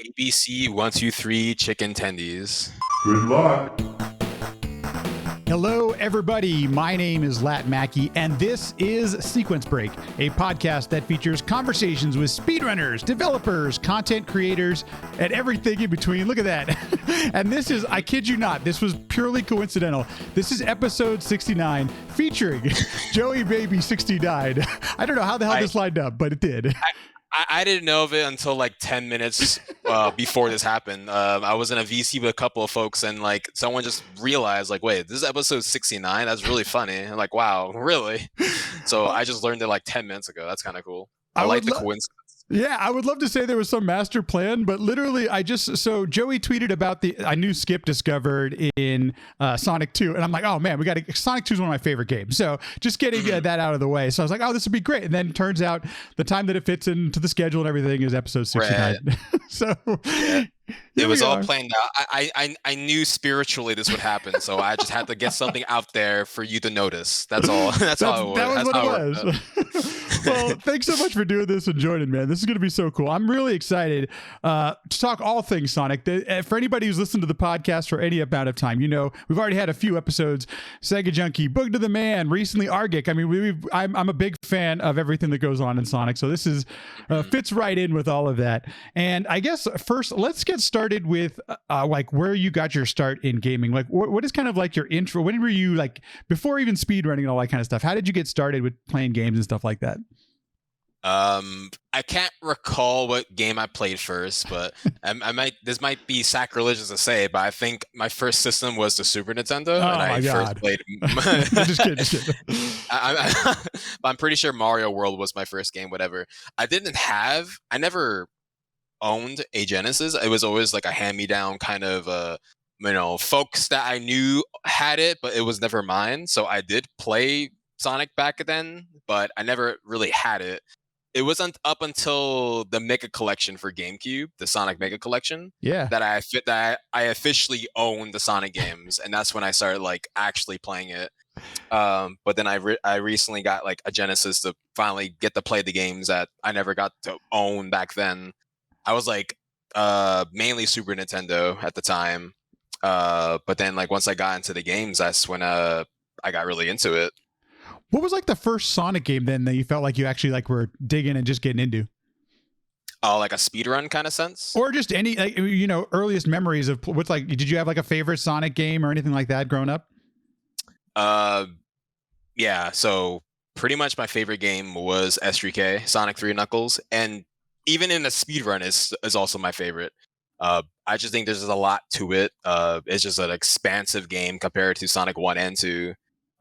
ABC123 chicken tendies. Good luck. Hello, everybody. My name is Lat Mackey, and this is Sequence Break, a podcast that features conversations with speedrunners, developers, content creators, and everything in between. Look at that. And this is, I kid you not, this was purely coincidental. This is episode 69 featuring JoeyBaby69. I don't know how the hell this lined up, but it did. I didn't know of it until like 10 minutes before this happened. I was in a VC with a couple of folks, and like someone just realized, like, wait, this is episode 69? That's really funny. And like, wow, really? So I just learned it like 10 minutes ago. That's kind of cool. I like the coincidence. Yeah, I would love to say there was some master plan, but literally so Joey tweeted about a new skip discovered in Sonic 2, and I'm like, oh man, Sonic 2 is one of my favorite games. So just getting that out of the way. So I was like, oh, this would be great. And then it turns out the time that it fits into the schedule and everything is episode 69. Right. So yeah. It was all planned out. I knew spiritually this would happen, so I just had to get something out there for you to notice. That's all. That was what it was. Well, thanks so much for doing this and joining, man. This is going to be so cool. I'm really excited to talk all things Sonic. For anybody who's listened to the podcast for any amount of time, you know, we've already had a few episodes. Sega Junkie, Boog to the Man, recently Argic. I mean, I'm a big fan of everything that goes on in Sonic, so this is fits right in with all of that. And I guess first, let's get started with like where you got your start in gaming. Like, what is kind of like your intro? When were you like before even speedrunning and all that kind of stuff? How did you get started with playing games and stuff like that? I can't recall what game I played first, but this might be sacrilegious to say, but I think my first system was the Super Nintendo. Oh, and I first played. Just kidding. I'm pretty sure Mario World was my first game. Whatever. I never owned a Genesis. It was always like a hand-me-down kind of folks that I knew had it, but it was never mine. So I did play Sonic back then, but I never really had it. It wasn't up until the Mega Collection for GameCube, the Sonic Mega Collection, that I officially owned the Sonic games, and that's when I started like actually playing it. But then I recently got like a Genesis to finally get to play the games that I never got to own back then. I was like mainly Super Nintendo at the time, but then like once I got into the games, that's when I got really into it. What was like the first Sonic game then that you felt like you actually like were digging and just getting into? Oh, like a speedrun kind of sense? Or just any, like, you know, earliest memories of what's like, did you have like a favorite Sonic game or anything like that growing up? Yeah, so pretty much my favorite game was S3K, Sonic 3 Knuckles, and even in a speedrun is also my favorite. I just think there's a lot to it. It's just an expansive game compared to Sonic 1 and 2.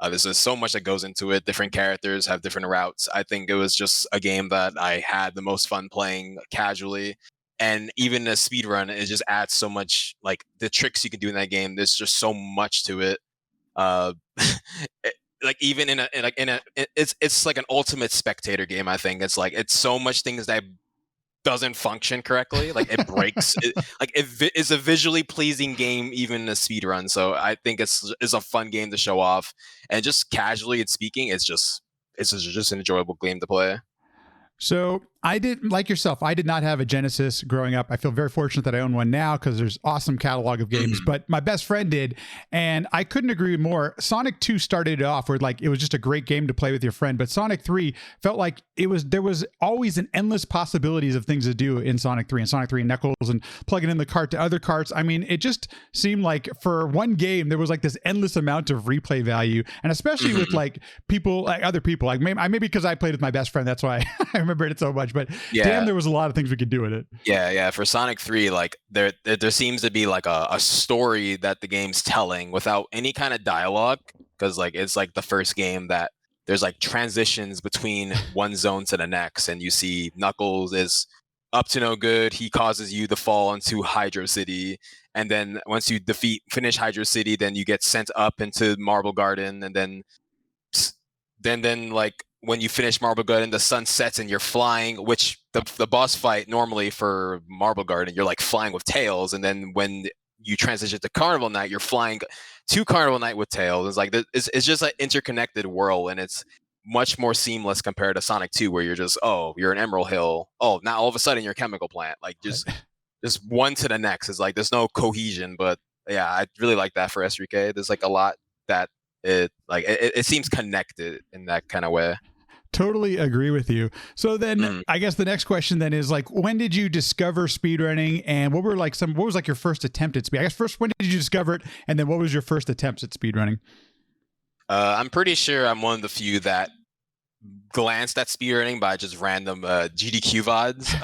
There's just so much that goes into it. Different characters have different routes. I think it was just a game that I had the most fun playing casually. And even a speedrun, it just adds so much, like the tricks you can do in that game. There's just so much to it. Like even it's like an ultimate spectator game. I think it's so much things that doesn't function correctly, like it breaks. It is a visually pleasing game, even a speedrun. So I think it's a fun game to show off, and just casually speaking, it's just an enjoyable game to play. So I did, like yourself, I did not have a Genesis growing up. I feel very fortunate that I own one now because there's awesome catalog of games, but my best friend did, and I couldn't agree more. Sonic 2 started it off where like it was just a great game to play with your friend, but Sonic 3 felt like there was always an endless possibilities of things to do in Sonic 3 and Sonic 3 Knuckles and plugging in the cart to other carts. I mean, it just seemed like for one game, there was like this endless amount of replay value, and especially with like people, like other people, like maybe because I played with my best friend, that's why I remembered it so much. But damn, there was a lot of things we could do with it. Yeah. For Sonic 3, like there seems to be like a story that the game's telling without any kind of dialogue, because like it's like the first game that there's like transitions between one zone to the next, and you see Knuckles is up to no good. He causes you to fall into Hydro City, and then once you finish Hydro City, then you get sent up into Marble Garden, and then like when you finish Marble Garden, the sun sets and you're flying, which the boss fight normally for Marble Garden, you're like flying with Tails. And then when you transition to Carnival Night, you're flying to Carnival Night with Tails. It's like, it's just an interconnected world, and it's much more seamless compared to Sonic 2, where you're just, oh, you're in Emerald Hill. Oh, now all of a sudden you're a chemical plant. Like just just one to the next. It's like there's no cohesion, but yeah, I really like that for SRK. There's like a lot that it seems connected in that kind of way. Totally agree with you. So then I guess the next question then is like, when did you discover speedrunning, and what was like your first attempt at speed? I guess first, when did you discover it? And then what was your first attempts at speedrunning? I'm pretty sure I'm one of the few that glanced at speedrunning by just random GDQ VODs.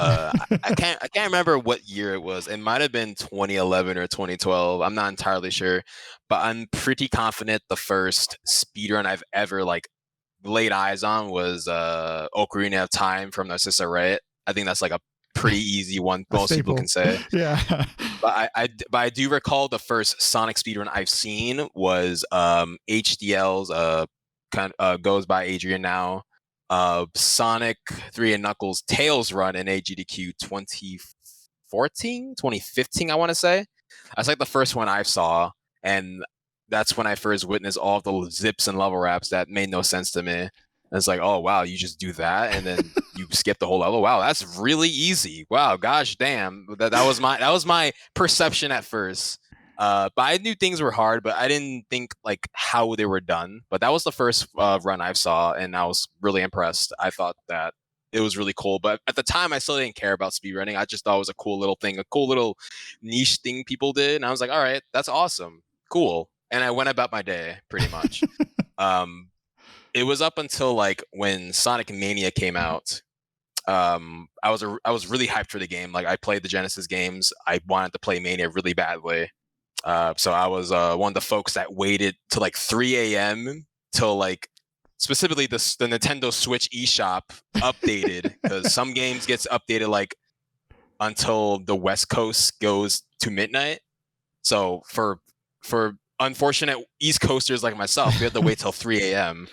I can't remember what year it was. It might have been 2011 or 2012. I'm not entirely sure, but I'm pretty confident the first speedrun I've ever like laid eyes on was Ocarina of Time from Narcissa Riot. I think that's like a pretty easy one most people can say. Yeah. But I do recall the first Sonic speedrun I've seen was HDL's goes by Adrian now. Sonic 3 and Knuckles Tails run in AGDQ 2014, 2015, I want to say. That's like the first one I saw, and that's when I first witnessed all of the zips and level wraps that made no sense to me. And it's like, oh wow, you just do that and then you skip the whole level. Wow, that's really easy. Wow, gosh damn. That was my perception at first. But I knew things were hard, but I didn't think like how they were done. But that was the first run I saw, and I was really impressed. I thought that it was really cool. But at the time, I still didn't care about speedrunning. I just thought it was a cool little thing, a cool little niche thing people did. And I was like, all right, that's awesome. Cool. And I went about my day pretty much. It was up until like when Sonic Mania came out. I was really hyped for the game. Like I played the Genesis games. I wanted to play Mania really badly. So I was one of the folks that waited till like 3 a.m. till like specifically the Nintendo Switch eShop updated, because some games gets updated like until the West Coast goes to midnight. So for unfortunate East Coasters like myself, we had to wait till 3 a.m.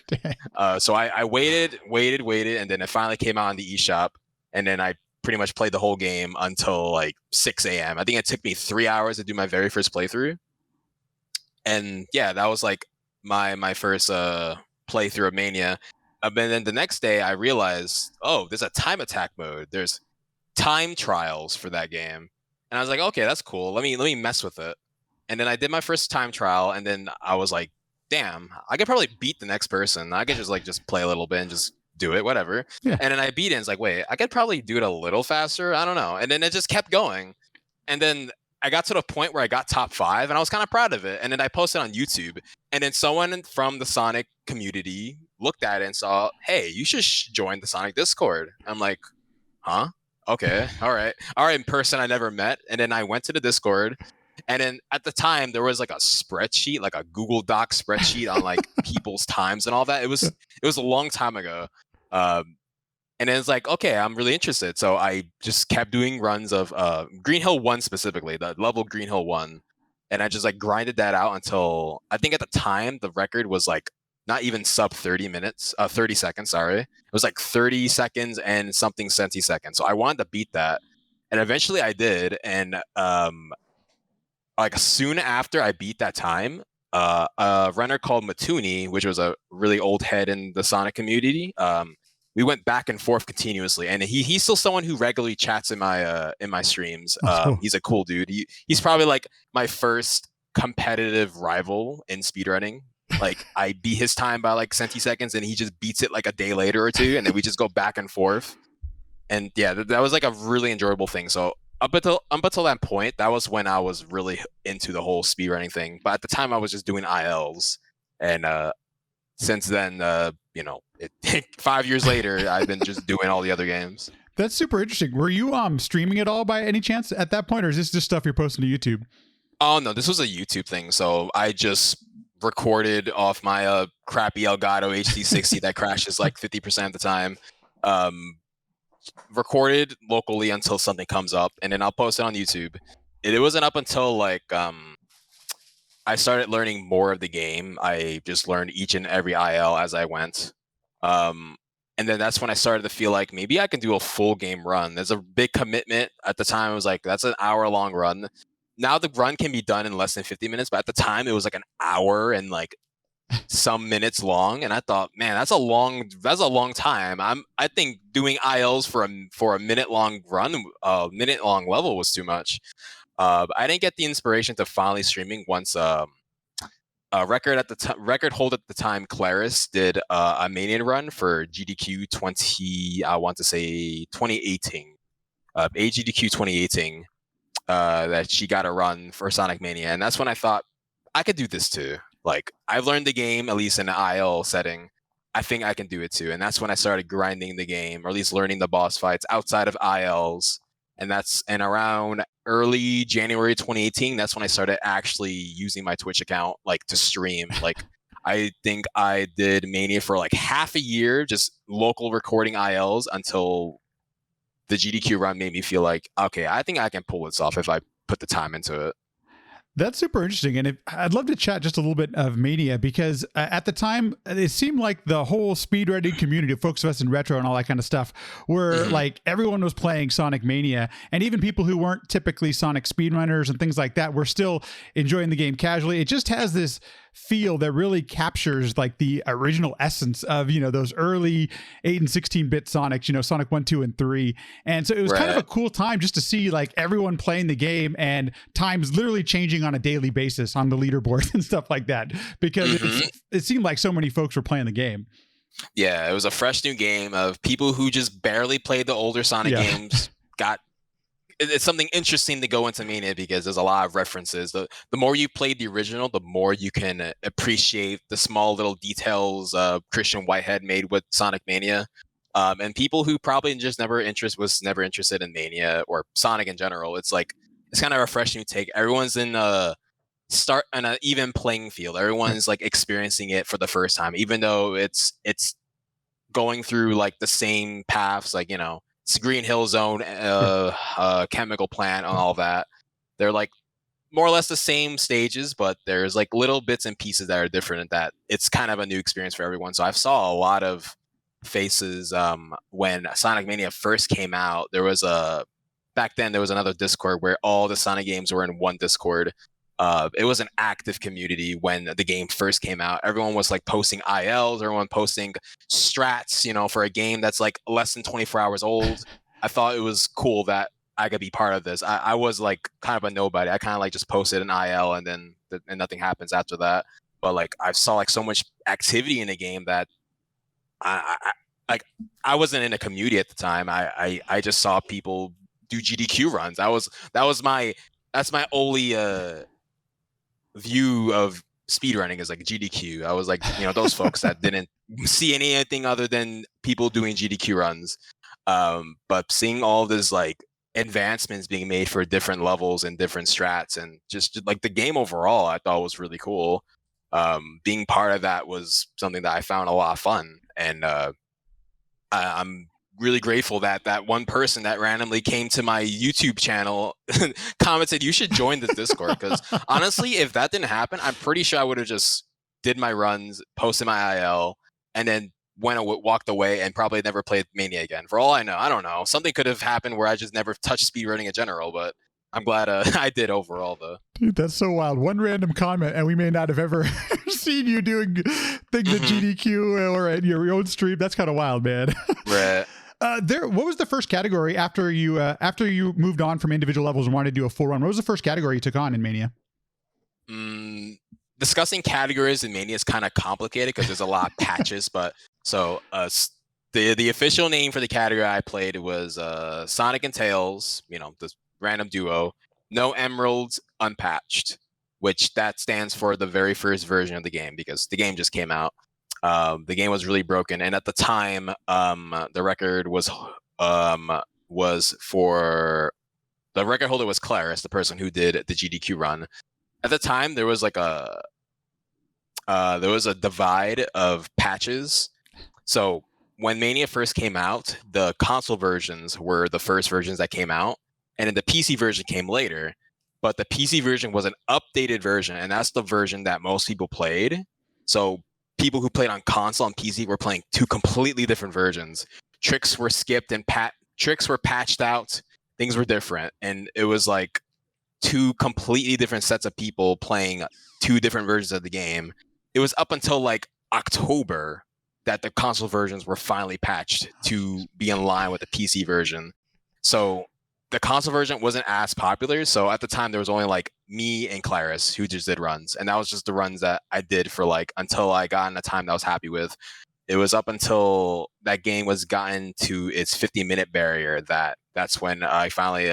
So I waited, and then it finally came out on the eShop, and then I pretty much played the whole game until like 6 a.m. I think it took me 3 hours to do my very first playthrough. And yeah, that was like my first playthrough of Mania. And then the next day I realized, oh, there's a time attack mode. There's time trials for that game. And I was like, okay, that's cool. Let me mess with it. And then I did my first time trial, and then I was like, damn, I could probably beat the next person. I could just play a little bit and just do it, whatever. Yeah. And then I beat it, and it's like, wait, I could probably do it a little faster. I don't know. And then it just kept going. And then I got to the point where I got top 5, and I was kind of proud of it. And then I posted on YouTube, and then someone from the Sonic community looked at it and saw, hey, you should join the Sonic Discord. I'm like, huh? Okay, all right. In person I never met. And then I went to the Discord, and then at the time there was like a spreadsheet, like a Google Doc spreadsheet on like people's times and all that. It was a long time ago. And then it's like, okay, I'm really interested. So I just kept doing runs of Green Hill 1 specifically, the level Green Hill 1. And I just like grinded that out until I think at the time the record was like not even sub 30 seconds, sorry. It was like 30 seconds and something centiseconds. So I wanted to beat that. And eventually I did. And like soon after I beat that time, a runner called Matuni, which was a really old head in the Sonic community, we went back and forth continuously, and he's still someone who regularly chats in my streams. Cool. He's a cool dude. He's probably like my first competitive rival in speedrunning. Like I beat his time by like centiseconds, and he just beats it like a day later or two, and then we just go back and forth. And yeah, that was like a really enjoyable thing. So up until that point, that was when I was really into the whole speedrunning thing. But at the time, I was just doing ILs, and since then, 5 years later, I've been just doing all the other games. That's super interesting. Were you streaming it all by any chance at that point, or is this just stuff you're posting to YouTube? Oh no, this was a YouTube thing. So I just recorded off my crappy Elgato HD60 that crashes like 50% of the time. Recorded locally until something comes up, and then I'll post it on YouTube. It wasn't up until like I started learning more of the game. I just learned each and every IL as I went. And then that's when I started to feel like maybe I can do a full game run. There's a big commitment. At the time, I was like, that's an hour-long run. Now the run can be done in less than 50 minutes, but at the time, it was like an hour and like some minutes long, and I thought, man, that's a long time. I think doing ILs for a minute long run, minute long level was too much. I didn't get the inspiration to finally streaming once record hold at the time, Claris did a Mania run for GDQ 20. I want to say 2018. AGDQ 2018. That she got a run for Sonic Mania, and that's when I thought I could do this too. Like, I've learned the game at least in an IL setting. I think I can do it too, and that's when I started grinding the game, or at least learning the boss fights outside of ILs. And around early January 2018, that's when I started actually using my Twitch account like to stream. Like, I think I did Mania for like half a year, just local recording ILs until the GDQ run made me feel like, okay, I think I can pull this off if I put the time into it. That's super interesting. And I'd love to chat just a little bit of Mania, because at the time, it seemed like the whole speedrunning community, folks of us in retro and all that kind of stuff, were like, everyone was playing Sonic Mania. And even people who weren't typically Sonic speedrunners and things like that were still enjoying the game casually. It just has this feel that really captures like the original essence of, you know, those early 8 and 16-bit Sonics, you know, Sonic 1, 2, and 3. And so it was kind of a cool time just to see like everyone playing the game and times literally changing on a daily basis on the leaderboard and stuff like that, because it seemed like so many folks were playing the game. Yeah, it was a fresh new game of people who just barely played the older Sonic games. It's something interesting to go into Mania because there's a lot of references. The more you play the original, the more you can appreciate the small little details Christian Whitehead made with Sonic Mania. And people who probably just never interested in Mania or Sonic in general, it's kind of a fresh new take. Everyone's in start on an even playing field. Everyone's like experiencing it for the first time, even though it's going through like the same paths, like, you know, it's Green Hill Zone, chemical plant, and all that. They're like more or less the same stages, but there's like little bits and pieces that are different, and that it's kind of a new experience for everyone. So I saw a lot of faces when Sonic Mania first came out. Back then there was another Discord where all the Sonic games were in one Discord. It was an active community when the game first came out. Everyone was like posting ILs, everyone posting strats, you know, for a game that's like less than 24 hours old. I thought it was cool that I could be part of this. I was like kind of a nobody. I kind of like just posted an IL and then and nothing happens after that. But like I saw like so much activity in the game that I wasn't in a community at the time. I just saw people do GDQ runs. That's my only view of speedrunning is like GDQ. I was like, you know, those folks that didn't see anything other than people doing GDQ runs. But seeing all this like advancements being made for different levels and different strats, and just like the game overall, I thought was really cool. Being part of that was something that I found a lot of fun, and I'm really grateful that that one person that randomly came to my YouTube channel commented, you should join this Discord. Because honestly, if that didn't happen, I'm pretty sure I would have just did my runs, posted my IL, and then walked away and probably never played Mania again. For all I know, I don't know. Something could have happened where I just never touched speedrunning in general, but I'm glad I did overall, though. Dude, that's so wild. One random comment, and we may not have ever seen you doing things at GDQ or at your own stream. That's kind of wild, man. Right. What was the first category after you moved on from individual levels and wanted to do a full run? What was the first category you took on in Mania? Discussing categories in Mania is kind of complicated because there's a lot of patches. But so the official name for the category I played was Sonic and Tails. You know, this random duo. No emeralds, unpatched, which that stands for the very first version of the game because the game just came out. The game was really broken, and at the time, the record was for the record holder was Claris, the person who did the GDQ run. At the time, there was like a divide of patches. So when Mania first came out, the console versions were the first versions that came out, and then the PC version came later. But the PC version was an updated version, and that's the version that most people played. So people who played on console and PC were playing two completely different versions. Tricks were skipped and tricks were patched out. Things were different, and it was like two completely different sets of people playing two different versions of the game. it was up until like October that the console versions were finally patched to be in line with the PC version. So the console version wasn't as popular. So at the time, there was only like me and Claris who just did runs, and that was just the runs that I did for like until I got in a time that I was happy with. It was up until that game was gotten to its 50-minute barrier that's when I finally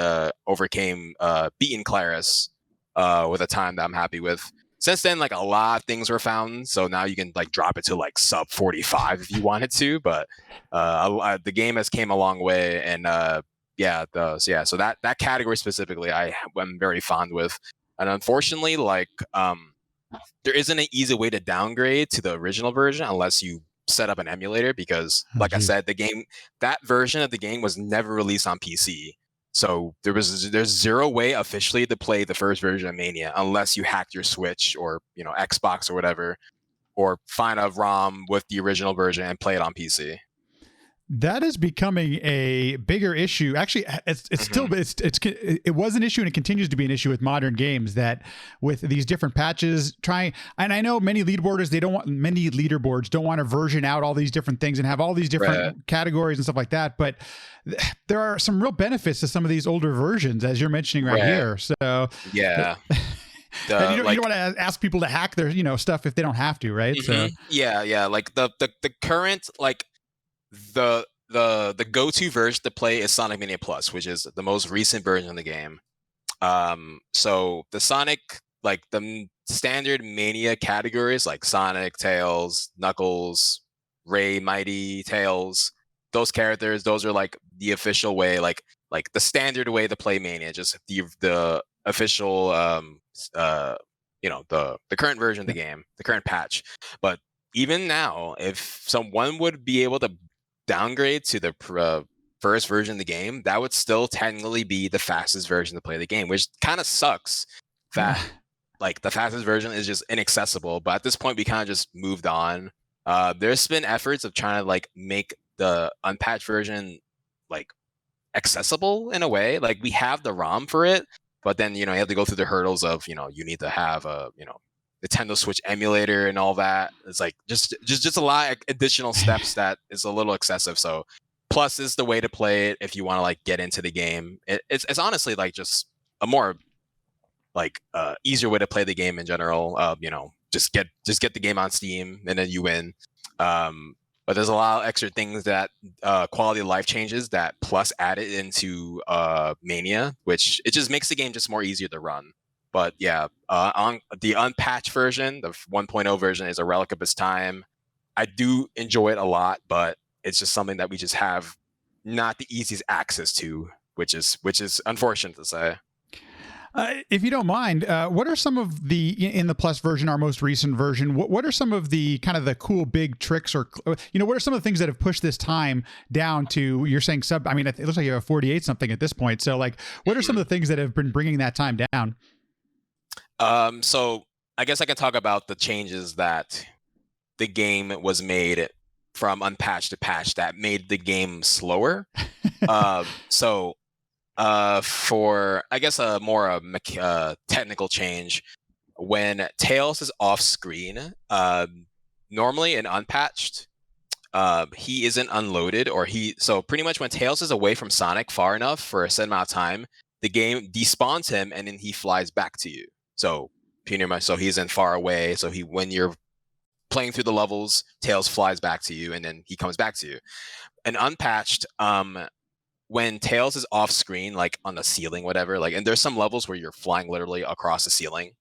overcame beating Claris with a time that I'm happy with. Since then, like a lot of things were found, so now you can like drop it to like sub 45 if you wanted to. But the game has came a long way, and so that category specifically, I'm very fond with, and unfortunately, like there isn't an easy way to downgrade to the original version unless you set up an emulator, because like I said, that version of the game was never released on PC. So there's zero way officially to play the first version of Mania unless you hack your Switch or Xbox or whatever, or find a ROM with the original version and play it on PC. That is becoming a bigger issue. Actually, it's still it was an issue, and it continues to be an issue with modern games, that with these different patches and I know many leaderboards don't want to version out all these different things and have all these different categories and stuff like that. But there are some real benefits to some of these older versions, as you're mentioning right here. So yeah. And you don't want to ask people to hack their stuff if they don't have to, right? So like the current like the go-to version to play is Sonic Mania Plus, which is the most recent version of the game. So the Sonic, like the standard Mania categories like Sonic, Tails, Knuckles, Ray, Mighty, Tails, those characters, those are like the official way, like the standard way to play Mania, just the official the current version of the game, the current patch. But even now, if someone would be able to downgrade to the first version of the game, that would still technically be the fastest version to play the game, which kind of sucks that like the fastest version is just inaccessible. But at this point, we kind of just moved on. There's been efforts of trying to like make the unpatched version like accessible in a way. Like we have the ROM for it, but then you have to go through the hurdles of you need to have a Nintendo Switch emulator and all that. It's like just a lot of additional steps that is a little excessive. So Plus is the way to play it if you want to like get into the game. It's honestly like just a more like easier way to play the game in general. Just get the game on Steam and then you win. But there's a lot of extra things that quality of life changes that Plus added into Mania, which it just makes the game just more easier to run. But yeah, on the unpatched version, the 1.0 version is a relic of its time. I do enjoy it a lot, but it's just something that we just have not the easiest access to, which is unfortunate to say. If you don't mind, what are some of in the Plus version, our most recent version, what are some of the kind of the cool big tricks, or what are some of the things that have pushed this time down to, you're saying it looks like you have 48 something at this point. So like, what are some of the things that have been bringing that time down? So I guess I can talk about the changes that the game was made from unpatched to patched that made the game slower. For I guess a more technical change, when Tails is off screen, normally in unpatched, he isn't unloaded, so pretty much when Tails is away from Sonic far enough for a set amount of time, the game despawns him and then he flies back to you. So pretty much, so he's in far away. So when you're playing through the levels, Tails flies back to you and then he comes back to you. And unpatched, when Tails is off screen, like on the ceiling, whatever, like, and there's some levels where you're flying literally across the ceiling.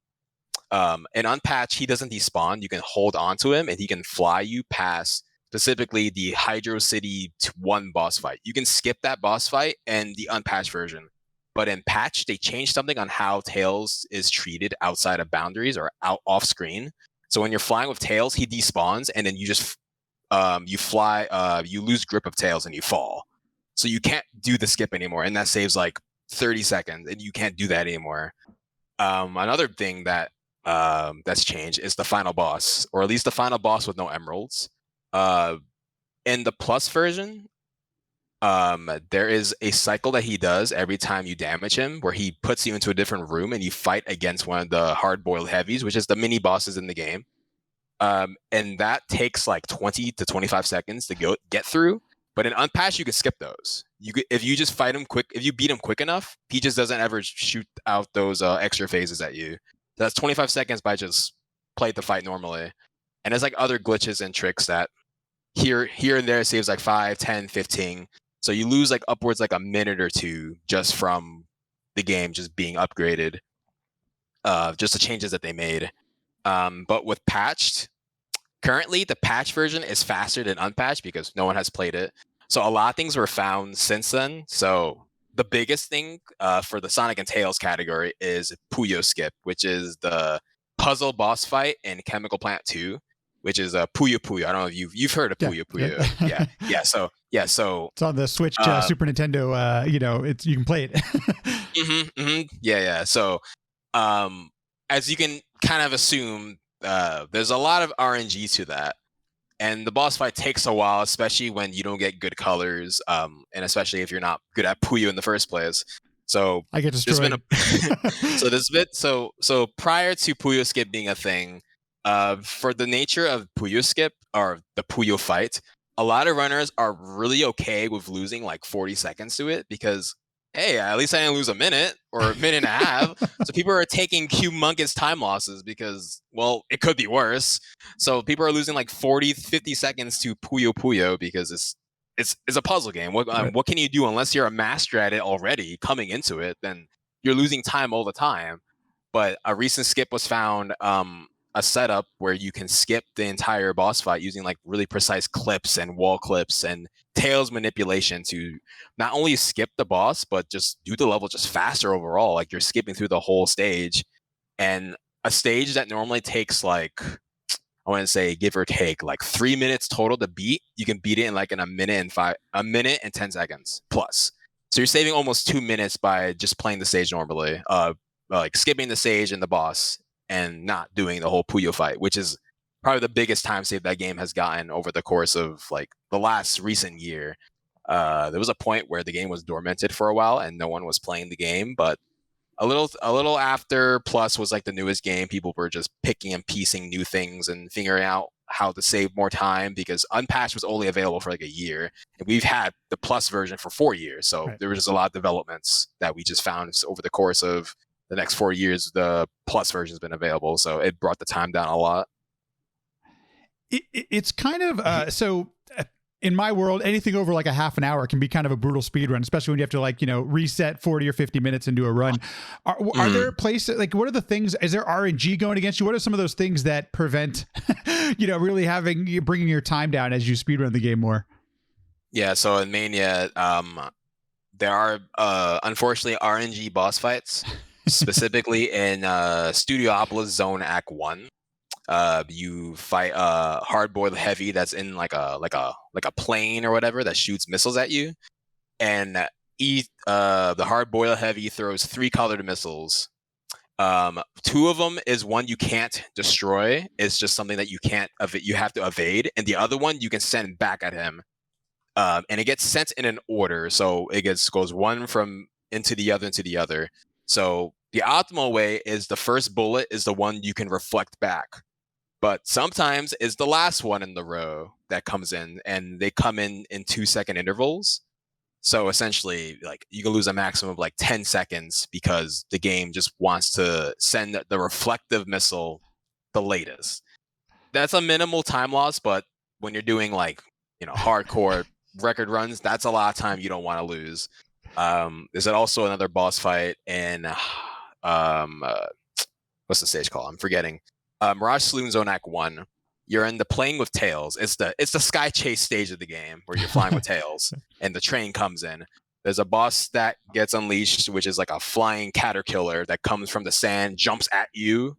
In unpatched, he doesn't despawn. You can hold on to him and he can fly you past specifically the Hydro City 1 boss fight. You can skip that boss fight in the unpatched version. But in patch, they changed something on how Tails is treated outside of boundaries or off screen. So when you're flying with Tails, he despawns and then you just you fly, you lose grip of Tails and you fall. So you can't do the skip anymore, and that saves like 30 seconds, and you can't do that anymore. Another thing that that's changed is the final boss, or at least the final boss with no emeralds. In the Plus version, there is a cycle that he does every time you damage him, where he puts you into a different room and you fight against one of the hard-boiled heavies, which is the mini bosses in the game. And that takes like 20 to 25 seconds to get through. But in unpatched, you can skip those. If you just fight him quick, if you beat him quick enough, he just doesn't ever shoot out those extra phases at you. So that's 25 seconds by just play the fight normally. And there's like other glitches and tricks that here and there saves like 5, 10, 15. So you lose like upwards like a minute or two just from the game just being upgraded. Just the changes that they made. But with patched, currently the patch version is faster than unpatched because no one has played it. So a lot of things were found since then. So the biggest thing for the Sonic and Tails category is Puyo Skip, which is the puzzle boss fight in Chemical Plant 2, which is Puyo Puyo. I don't know if you've heard of Puyo Puyo. Yeah. So it's on the Switch, Super Nintendo. You can play it. Yeah. So as you can kind of assume, there's a lot of RNG to that. And the boss fight takes a while, especially when you don't get good colors, and especially if you're not good at Puyo in the first place. So I get destroyed. So prior to Puyo Skip being a thing, for the nature of Puyo Skip or the Puyo fight, a lot of runners are really okay with losing like 40 seconds to it because, hey, at least I didn't lose a minute or a minute and a half. So people are taking humongous time losses because, well, it could be worse. So people are losing like 40, 50 seconds to Puyo Puyo because it's a puzzle game. What can you do unless you're a master at it already coming into it? Then you're losing time all the time. But a recent skip was found, a setup where you can skip the entire boss fight using like really precise clips and wall clips and Tails manipulation to not only skip the boss, but just do the level just faster overall. Like you're skipping through the whole stage, and a stage that normally takes like, I want to say give or take like 3 minutes total to beat, you can beat it in like a minute and 10 seconds plus. So you're saving almost 2 minutes by just playing the stage normally, like skipping the stage and the boss and not doing the whole Puyo fight, which is probably the biggest time save that game has gotten over the course of like the last recent year. There was a point where the game was dormanted for a while and no one was playing the game, but a little after Plus was like the newest game, people were just picking and piecing new things and figuring out how to save more time because Unpatched was only available for like a year, and we've had the Plus version for 4 years. So there was just a lot of developments that we just found over the course of the next 4 years. The Plus version has been available, so it brought the time down a lot. It's kind of so in my world, anything over like a half an hour can be kind of a brutal speed run, especially when you have to like, reset 40 or 50 minutes into a run. Are there places like, what are the things, is there RNG going against you? What are some of those things that prevent, really bringing your time down as you speed run the game more? Yeah. So in Mania, there are, unfortunately RNG boss fights, specifically in, Studiopolis Zone Act 1. You fight a hard-boiled heavy that's in like a plane or whatever that shoots missiles at you, and the hard-boiled heavy throws 3 colored missiles. 2 of them is one you can't destroy; it's just something that you have to evade, and the other one you can send back at him. And it gets sent in an order, so it goes one from into the other. So the optimal way is the first bullet is the one you can reflect back. But sometimes it's the last one in the row that comes in, and they come in 2-second intervals. So essentially, like you can lose a maximum of like 10 seconds because the game just wants to send the reflective missile the latest. That's a minimal time loss, but when you're doing like, hardcore record runs, that's a lot of time you don't want to lose. There's also another boss fight in, what's the stage called? I'm forgetting. Mirage Saloon Zone Act 1, you're in the playing with Tails. It's the sky chase stage of the game where you're flying with Tails and the train comes in. There's a boss that gets unleashed, which is like a flying caterpillar that comes from the sand, jumps at you,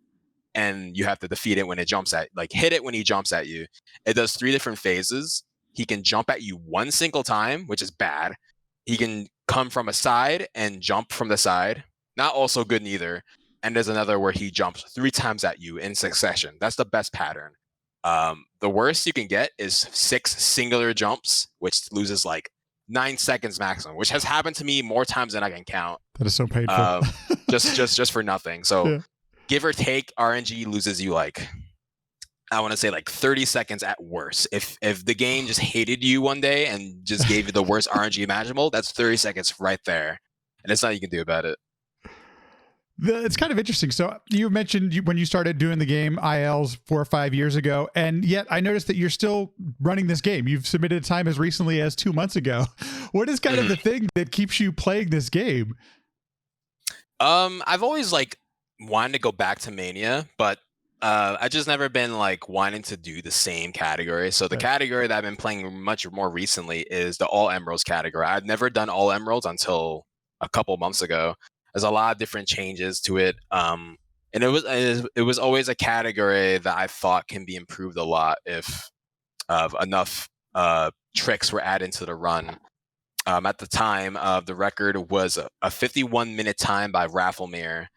and you have to defeat it when it hit it when he jumps at you. It does 3 different phases. He can jump at you one single time, which is bad. He can come from a side and jump from the side. Not also good neither. And there's another where he jumps 3 times at you in succession. That's the best pattern. The worst you can get is 6 singular jumps, which loses like 9 seconds maximum, which has happened to me more times than I can count. That is so painful. Just for nothing. So give or take, RNG loses you like I want to say like 30 seconds at worst. If the game just hated you one day and just gave you the worst RNG imaginable, that's 30 seconds right there, and there's nothing you can do about it. It's kind of interesting. So you mentioned when you started doing the game ILs 4 or 5 years ago, and yet I noticed that you're still running this game. You've submitted time as recently as 2 months ago. What is kind of the thing that keeps you playing this game? I've always like wanted to go back to Mania, but I just never been like wanting to do the same category. So the category that I've been playing much more recently is the All Emeralds category. I've never done All Emeralds until a couple months ago. There's a lot of different changes to it. And it was always a category that I thought can be improved a lot if enough tricks were added into the run. At the time, the record was a 51-minute time by Rafflemere,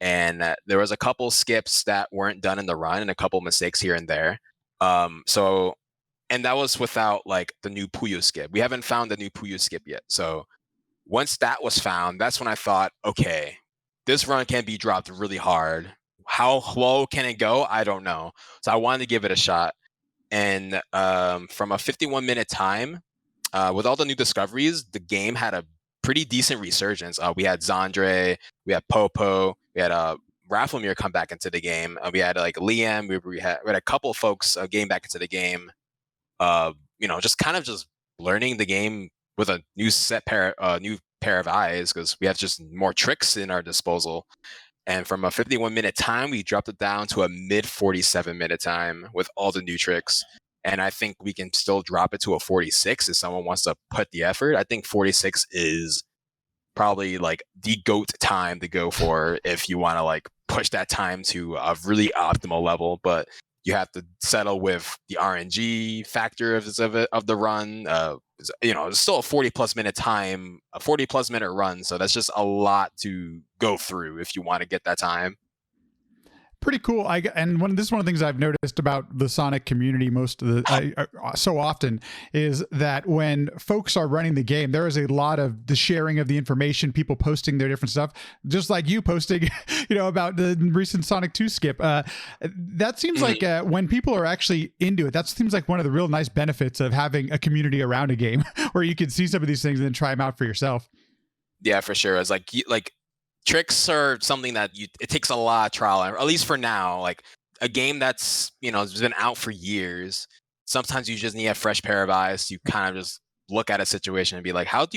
and there was a couple skips that weren't done in the run and a couple mistakes here and there. And that was without like the new Puyo skip. We haven't found the new Puyo skip yet. So once that was found, that's when I thought, okay, this run can be dropped really hard. How low can it go? I don't know. So I wanted to give it a shot. And from a 51-minute time, with all the new discoveries, the game had a pretty decent resurgence. We had Zandre, we had Popo, we had Rafflemere come back into the game. We had like Liam, we had a couple of folks getting back into the game. Just kind of just learning the game with a new pair of eyes, because we have just more tricks in our disposal. And from a 51-minute time, we dropped it down to a mid 47-minute time with all the new tricks. And I think we can still drop it to a 46 if someone wants to put the effort. I think 46 is probably like the GOAT time to go for if you want to like push that time to a really optimal level. But you have to settle with the RNG factor of the run. It's still a 40+ minute time, a 40+ minute run. So that's just a lot to go through if you want to get that time. Pretty cool. This is one of the things I've noticed about the Sonic community so often is that when folks are running the game, there is a lot of the sharing of the information, people posting their different stuff, just like you posting, about the recent Sonic 2 skip. That seems like when people are actually into it, that seems like one of the real nice benefits of having a community around a game where you can see some of these things and then try them out for yourself. Yeah, for sure. It's like tricks are something that it takes a lot of trial, at least for now. Like a game that's has been out for years, sometimes you just need a fresh pair of eyes to kind of just look at a situation and be like, how do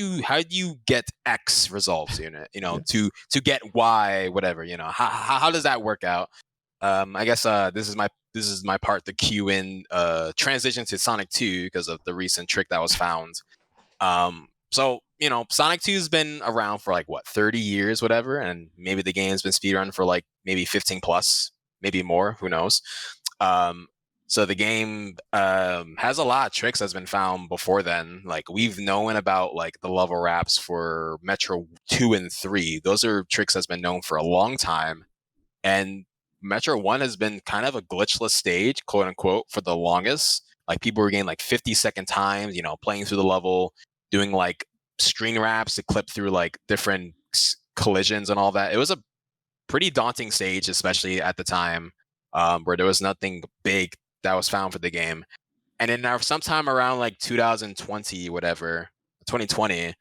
you get X results to get Y, whatever, how does that work out? I guess this is my part to cue in transition to Sonic 2 because of the recent trick that was found. So, Sonic 2 has been around for like 30 years, whatever, and maybe the game's been speedrun for like maybe 15 plus, maybe more, who knows. So the game has a lot of tricks that's been found before then. Like we've known about like the level wraps for Metro 2 and 3. Those are tricks that's been known for a long time. And Metro 1 has been kind of a glitchless stage, quote unquote, for the longest. Like people were getting like 50-second times, playing through the level, doing like string wraps to clip through like different collisions and all that. It was a pretty daunting stage, especially at the time, where there was nothing big that was found for the game. And then sometime around like 2020, 2020,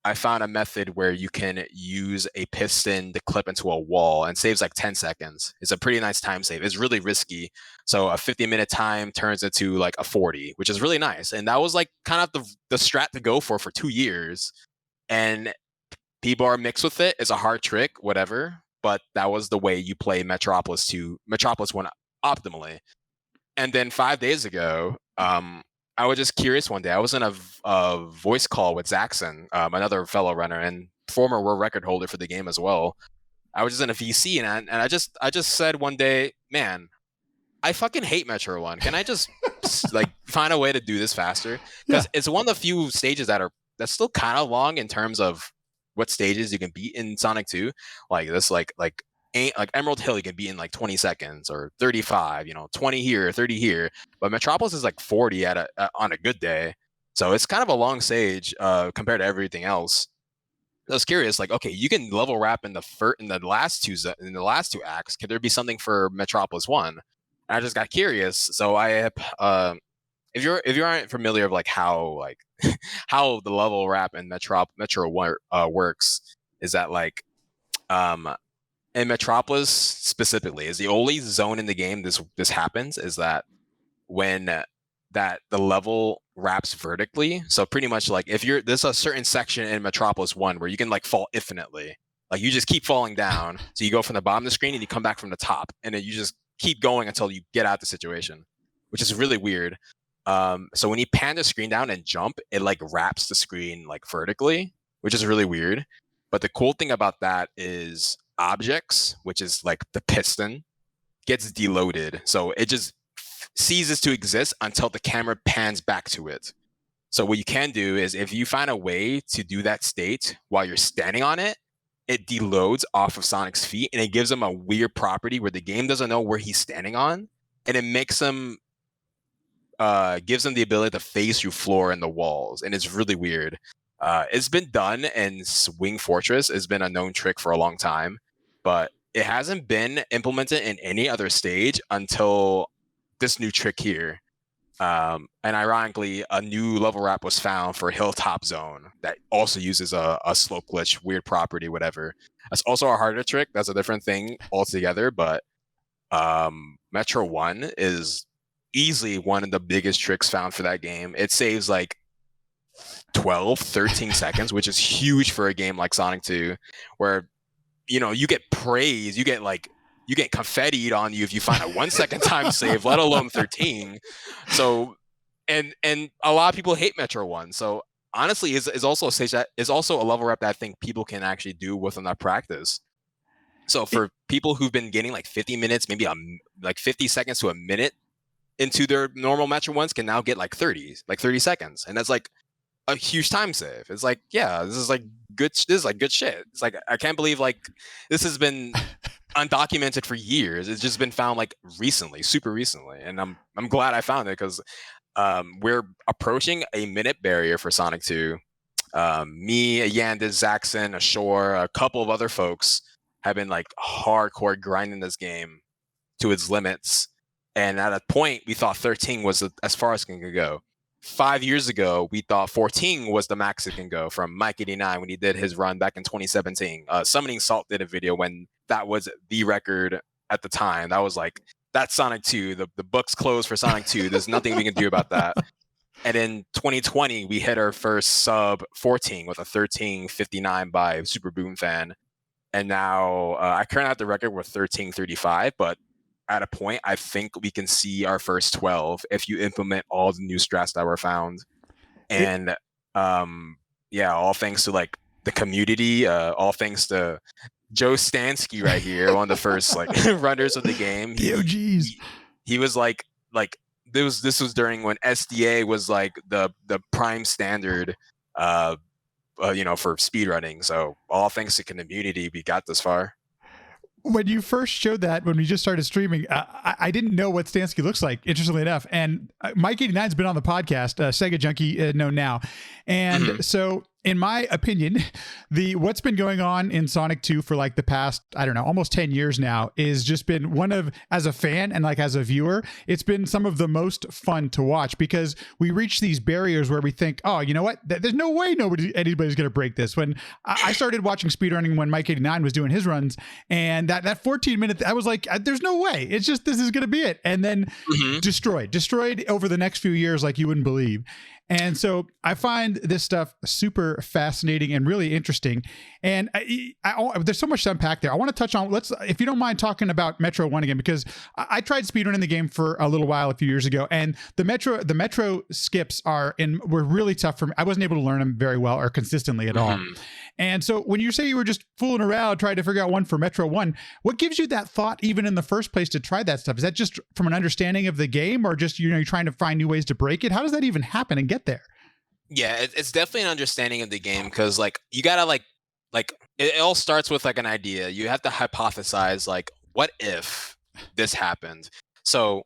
I found a method where you can use a piston to clip into a wall and saves like 10 seconds. It's a pretty nice time save. It's really risky. So a 50-minute time turns into like a 40, which is really nice. And that was like kind of the strat to go for 2 years. And people are mixed with it. It's a hard trick, whatever. But that was the way you play Metropolis 1 optimally. And then 5 days ago, I was just curious one day. I was in a voice call with Zaxxon, another fellow runner and former world record holder for the game as well. I was just in a VC, and I just said one day, man, I fucking hate Metro 1. Can I just like find a way to do this faster? Because it's one of the few stages that's still kind of long in terms of what stages you can beat in Sonic 2. Like this, like Emerald Hill, you can beat in like 20 seconds or 35, 20 here, 30 here. But Metropolis is like 40 on a good day. So it's kind of a long stage compared to everything else. I was curious, like, okay, you can level wrap in the last two acts. Could there be something for Metropolis 1? I just got curious. So if you aren't familiar with like how how the level wrap in Metro works, is that like um in Metropolis specifically is the only zone in the game this happens is that when that the level wraps vertically. So pretty much like if you're there's a certain section in Metropolis 1 where you can like fall infinitely. Like you just keep falling down. So you go from the bottom of the screen and you come back from the top, and then you just keep going until you get out of the situation, which is really weird. So when you pan the screen down and jump, it like wraps the screen like vertically, which is really weird. But the cool thing about that is objects, which is like the piston, gets deloaded. So it just ceases to exist until the camera pans back to it. So what you can do is if you find a way to do that state while you're standing on it, it deloads off of Sonic's feet and it gives him a weird property where the game doesn't know where he's standing on, and it makes him gives him the ability to phase through floor and the walls, and it's really weird. It's been done in Wing Fortress. It's been a known trick for a long time, but it hasn't been implemented in any other stage until this new trick here. And ironically, a new level wrap was found for Hilltop Zone that also uses a slope glitch, weird property, whatever. That's also a harder trick. That's a different thing altogether. But Metro 1 is easily one of the biggest tricks found for that game. It saves like 12, 13 seconds, which is huge for a game like Sonic 2, where you get praise, you get confettied on you if you find a 1 second time save, let alone 13. So and a lot of people hate Metro 1. So honestly is also a stage that is also a level wrap that I think people can actually do with enough practice. So for people who've been getting like 50 minutes, maybe like 50 seconds to a minute into their normal Metro 1s can now get like 30 seconds. And that's like a huge time save. It's like, yeah, this is like good shit. It's like I can't believe like this has been undocumented for years. It's just been found like recently, super recently, and I'm glad I found it because we're approaching a minute barrier for Sonic 2. Me, Yandis, Zaxxon, Ashore, a couple of other folks have been like hardcore grinding this game to its limits, and at a point we thought 13 was as far as it can go. 5 years ago, we thought 14 was the max it can go from Mike89 when he did his run back in 2017. Summoning Salt did a video when that was the record at the time. That was like, that's Sonic 2. The book's closed for Sonic 2. There's nothing we can do about that. And in 2020, we hit our first sub 14 with a 13:59 by Super Boom Fan. And now I currently have the record with 13:35, but at a point, I think we can see our first 12 if you implement all the new strats that were found. And yeah, all thanks to like the community, all thanks to Joe Stansky right here, one of the first like runners of the game. He was like this was during when SDA was like the prime standard for speedrunning. So all thanks to community, we got this far. When you first showed that, when we just started streaming, I didn't know what Stansky looks like, interestingly enough. And Mike89's been on the podcast, Sega Junkie known now. And so in my opinion, what's been going on in Sonic 2 for like the past, I don't know, almost 10 years now is just been one of, as a fan and like as a viewer, it's been some of the most fun to watch because we reach these barriers where we think, oh, you know what? There's no way anybody's going to break this. When I started watching speedrunning when Mike89 was doing his runs, and that 14 minute, I was like, there's no way. It's just, this is going to be it. And then destroyed over the next few years like you wouldn't believe. And so I find this stuff super fascinating and really interesting. And there's so much to unpack there. I want to touch on, if you don't mind talking about Metro 1 again, because I tried speedrunning the game for a little while a few years ago, and the Metro skips were really tough for me. I wasn't able to learn them very well or consistently at all. And so when you say you were just fooling around trying to figure out one for Metro 1, what gives you that thought even in the first place to try that stuff? Is that just from an understanding of the game, or just, you're trying to find new ways to break it? How does that even happen and get there? Yeah, it's definitely an understanding of the game because like you gotta like it all starts with like an idea. You have to hypothesize like, what if this happened? So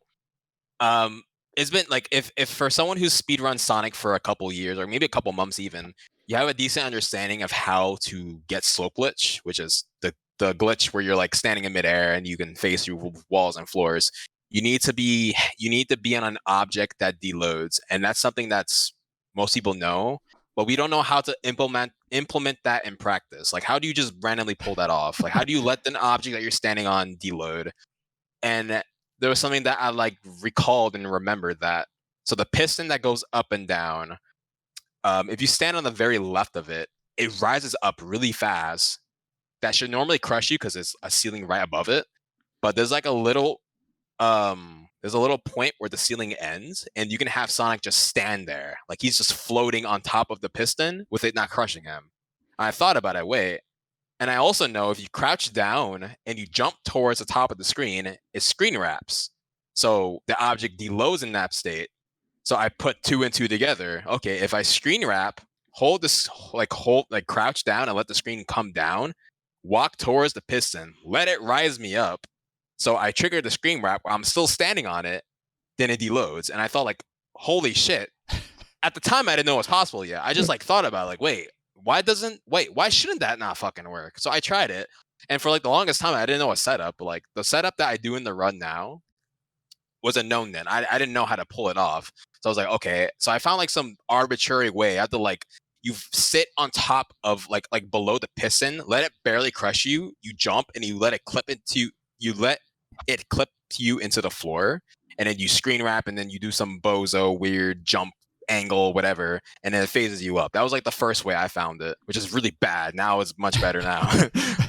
it's been like if for someone who's speedrun Sonic for a couple years or maybe a couple months even, you have a decent understanding of how to get slope glitch, which is the glitch where you're like standing in midair and you can phase through walls and floors. you need to be on an object that deloads, and that's something that's most people know, but we don't know how to implement that in practice. Like, how do you just randomly pull that off? Like, how do you let an object that you're standing on deload? And there was something that I like recalled and remembered that. So the piston that goes up and down, if you stand on the very left of it, it rises up really fast. That should normally crush you because it's a ceiling right above it. But there's like a little point where the ceiling ends, and you can have Sonic just stand there, like he's just floating on top of the piston with it not crushing him. And I thought about it, wait, and I also know if you crouch down and you jump towards the top of the screen, it screen wraps. So the object deloads in that state. So I put two and two together. Okay, if I screen wrap, crouch down and let the screen come down, walk towards the piston, let it rise me up. So I triggered the screen wrap where I'm still standing on it, then it deloads. And I thought, like, holy shit. At the time, I didn't know it was possible yet. I just like thought about it, like, why shouldn't that not fucking work? So I tried it. And for like the longest time, I didn't know a setup. But like the setup that I do in the run now was a known then. I didn't know how to pull it off. So I was like, okay. So I found like some arbitrary way. I had to like, you sit on top of like below the piston, let it barely crush you, you jump and you let it clip to you into the floor, and then you screen wrap, and then you do some bozo weird jump angle, whatever, and then it phases you up. That was like the first way I found it, which is really bad. Now it's much better now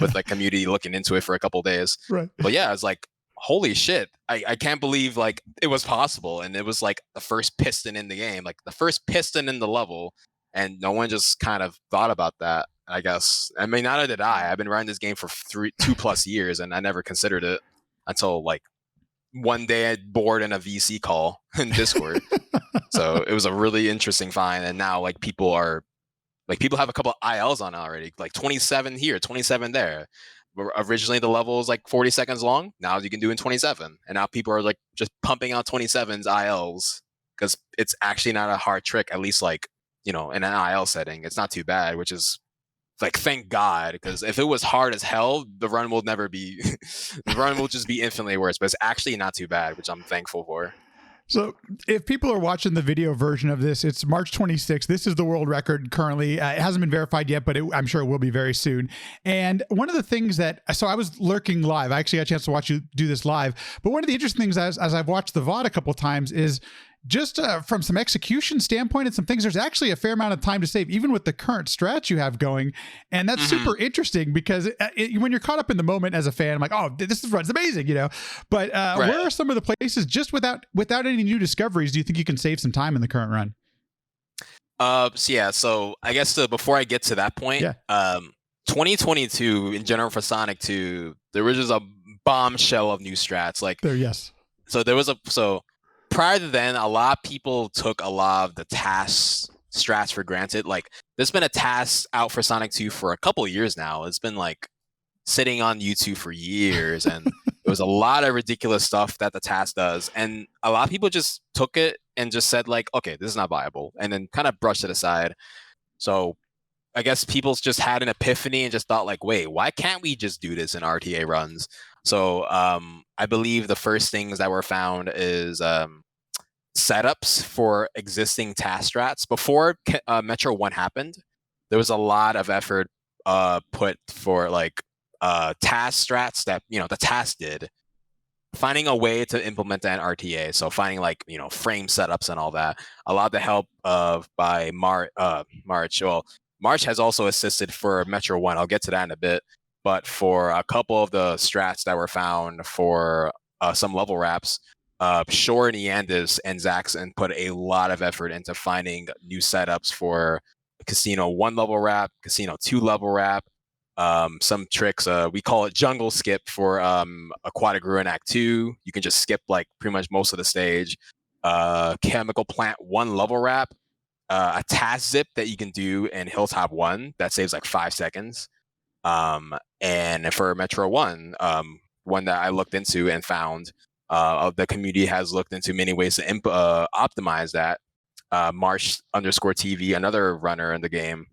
with like community looking into it for a couple days. Right. But yeah, it's like, holy shit. I can't believe like it was possible. And it was like the first piston in the game, like the first piston in the level. And no one just kind of thought about that, I guess. I mean, neither did I. I've been running this game for 2+ years, and I never considered it until like one day I bored in a VC call in Discord. So it was a really interesting find. And now like people have a couple of ILs on already, like 27 here, 27 there. Originally the level was like 40 seconds long. Now you can do in 27. And now people are like just pumping out 27s ILs because it's actually not a hard trick, at least like, you know, in an IL setting. It's not too bad, which is like, thank God, because if it was hard as hell, the run will never be, the run will just be infinitely worse, but it's actually not too bad, which I'm thankful for. So if people are watching the video version of this, it's March 26th. This is the world record currently. It hasn't been verified yet, but I'm sure it will be very soon. And one of the things so I was lurking live. I actually got a chance to watch you do this live. But one of the interesting things as I've watched the VOD a couple of times is just from some execution standpoint and some things, there's actually a fair amount of time to save, even with the current strats you have going. And that's super interesting because when you're caught up in the moment as a fan, I'm like, oh, this run's amazing, you know. But right. Where are some of the places just without any new discoveries do you think you can save some time in the current run? So I guess before I get to that point, 2022 in general for Sonic 2, there was just a bombshell of new strats. Like prior to then, a lot of people took a lot of the task strats for granted. Like, there's been a task out for Sonic 2 for a couple of years now. It's been like sitting on YouTube for years, and there was a lot of ridiculous stuff that the task does. And a lot of people just took it and just said like, okay, this is not viable, and then kind of brushed it aside. So I guess people just had an epiphany and just thought like, wait, why can't we just do this in RTA runs? So I believe the first things that were found is setups for existing task strats. Before Metro 1 happened, there was a lot of effort put for like task strats that, you know, the task did. Finding a way to implement that in RTA. So finding like, you know, frame setups and all that. A lot of the help by March. Well, March has also assisted for Metro 1. I'll get to that in a bit. But for a couple of the strats that were found for some level wraps, Shore, Neandis, and Zaxxon put a lot of effort into finding new setups for Casino 1 level wrap, Casino 2 level wrap, some tricks. We call it jungle skip for Aquatic Ruin Act 2. You can just skip like pretty much most of the stage. Chemical Plant 1 level wrap, a task zip that you can do in Hilltop 1 that saves like 5 seconds. And for Metro 1, one that I looked into and found, the community has looked into many ways to optimize that. Marsh_TV, another runner in the game,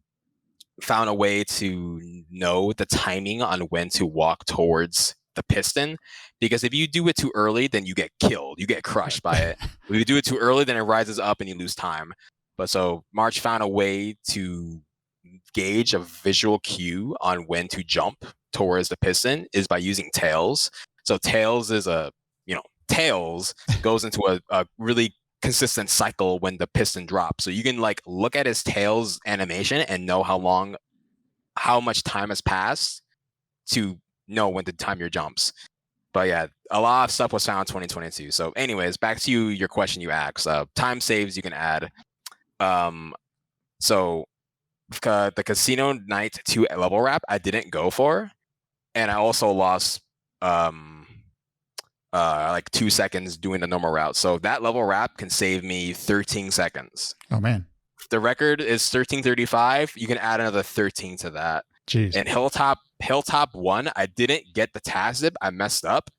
found a way to know the timing on when to walk towards the piston, because if you do it too early, then you get killed, you get crushed by it. If you do it too early, then it rises up and you lose time. But so March found a way to gauge a visual cue on when to jump towards the piston is by using tails. So tails is tails goes into a really consistent cycle when the piston drops. So you can like look at his tails animation and know how much time has passed to know when to time your jumps. But yeah, a lot of stuff was found in 2022. So anyways, back to your question you asked. Time saves you can add. So the Casino Night 2 level wrap I didn't go for, and I also lost like 2 seconds doing the normal route. So that level wrap can save me 13 seconds. Oh man. The record is 13:35. You can add another 13 to that. Jeez. And Hilltop 1, I didn't get the task zip. I messed up,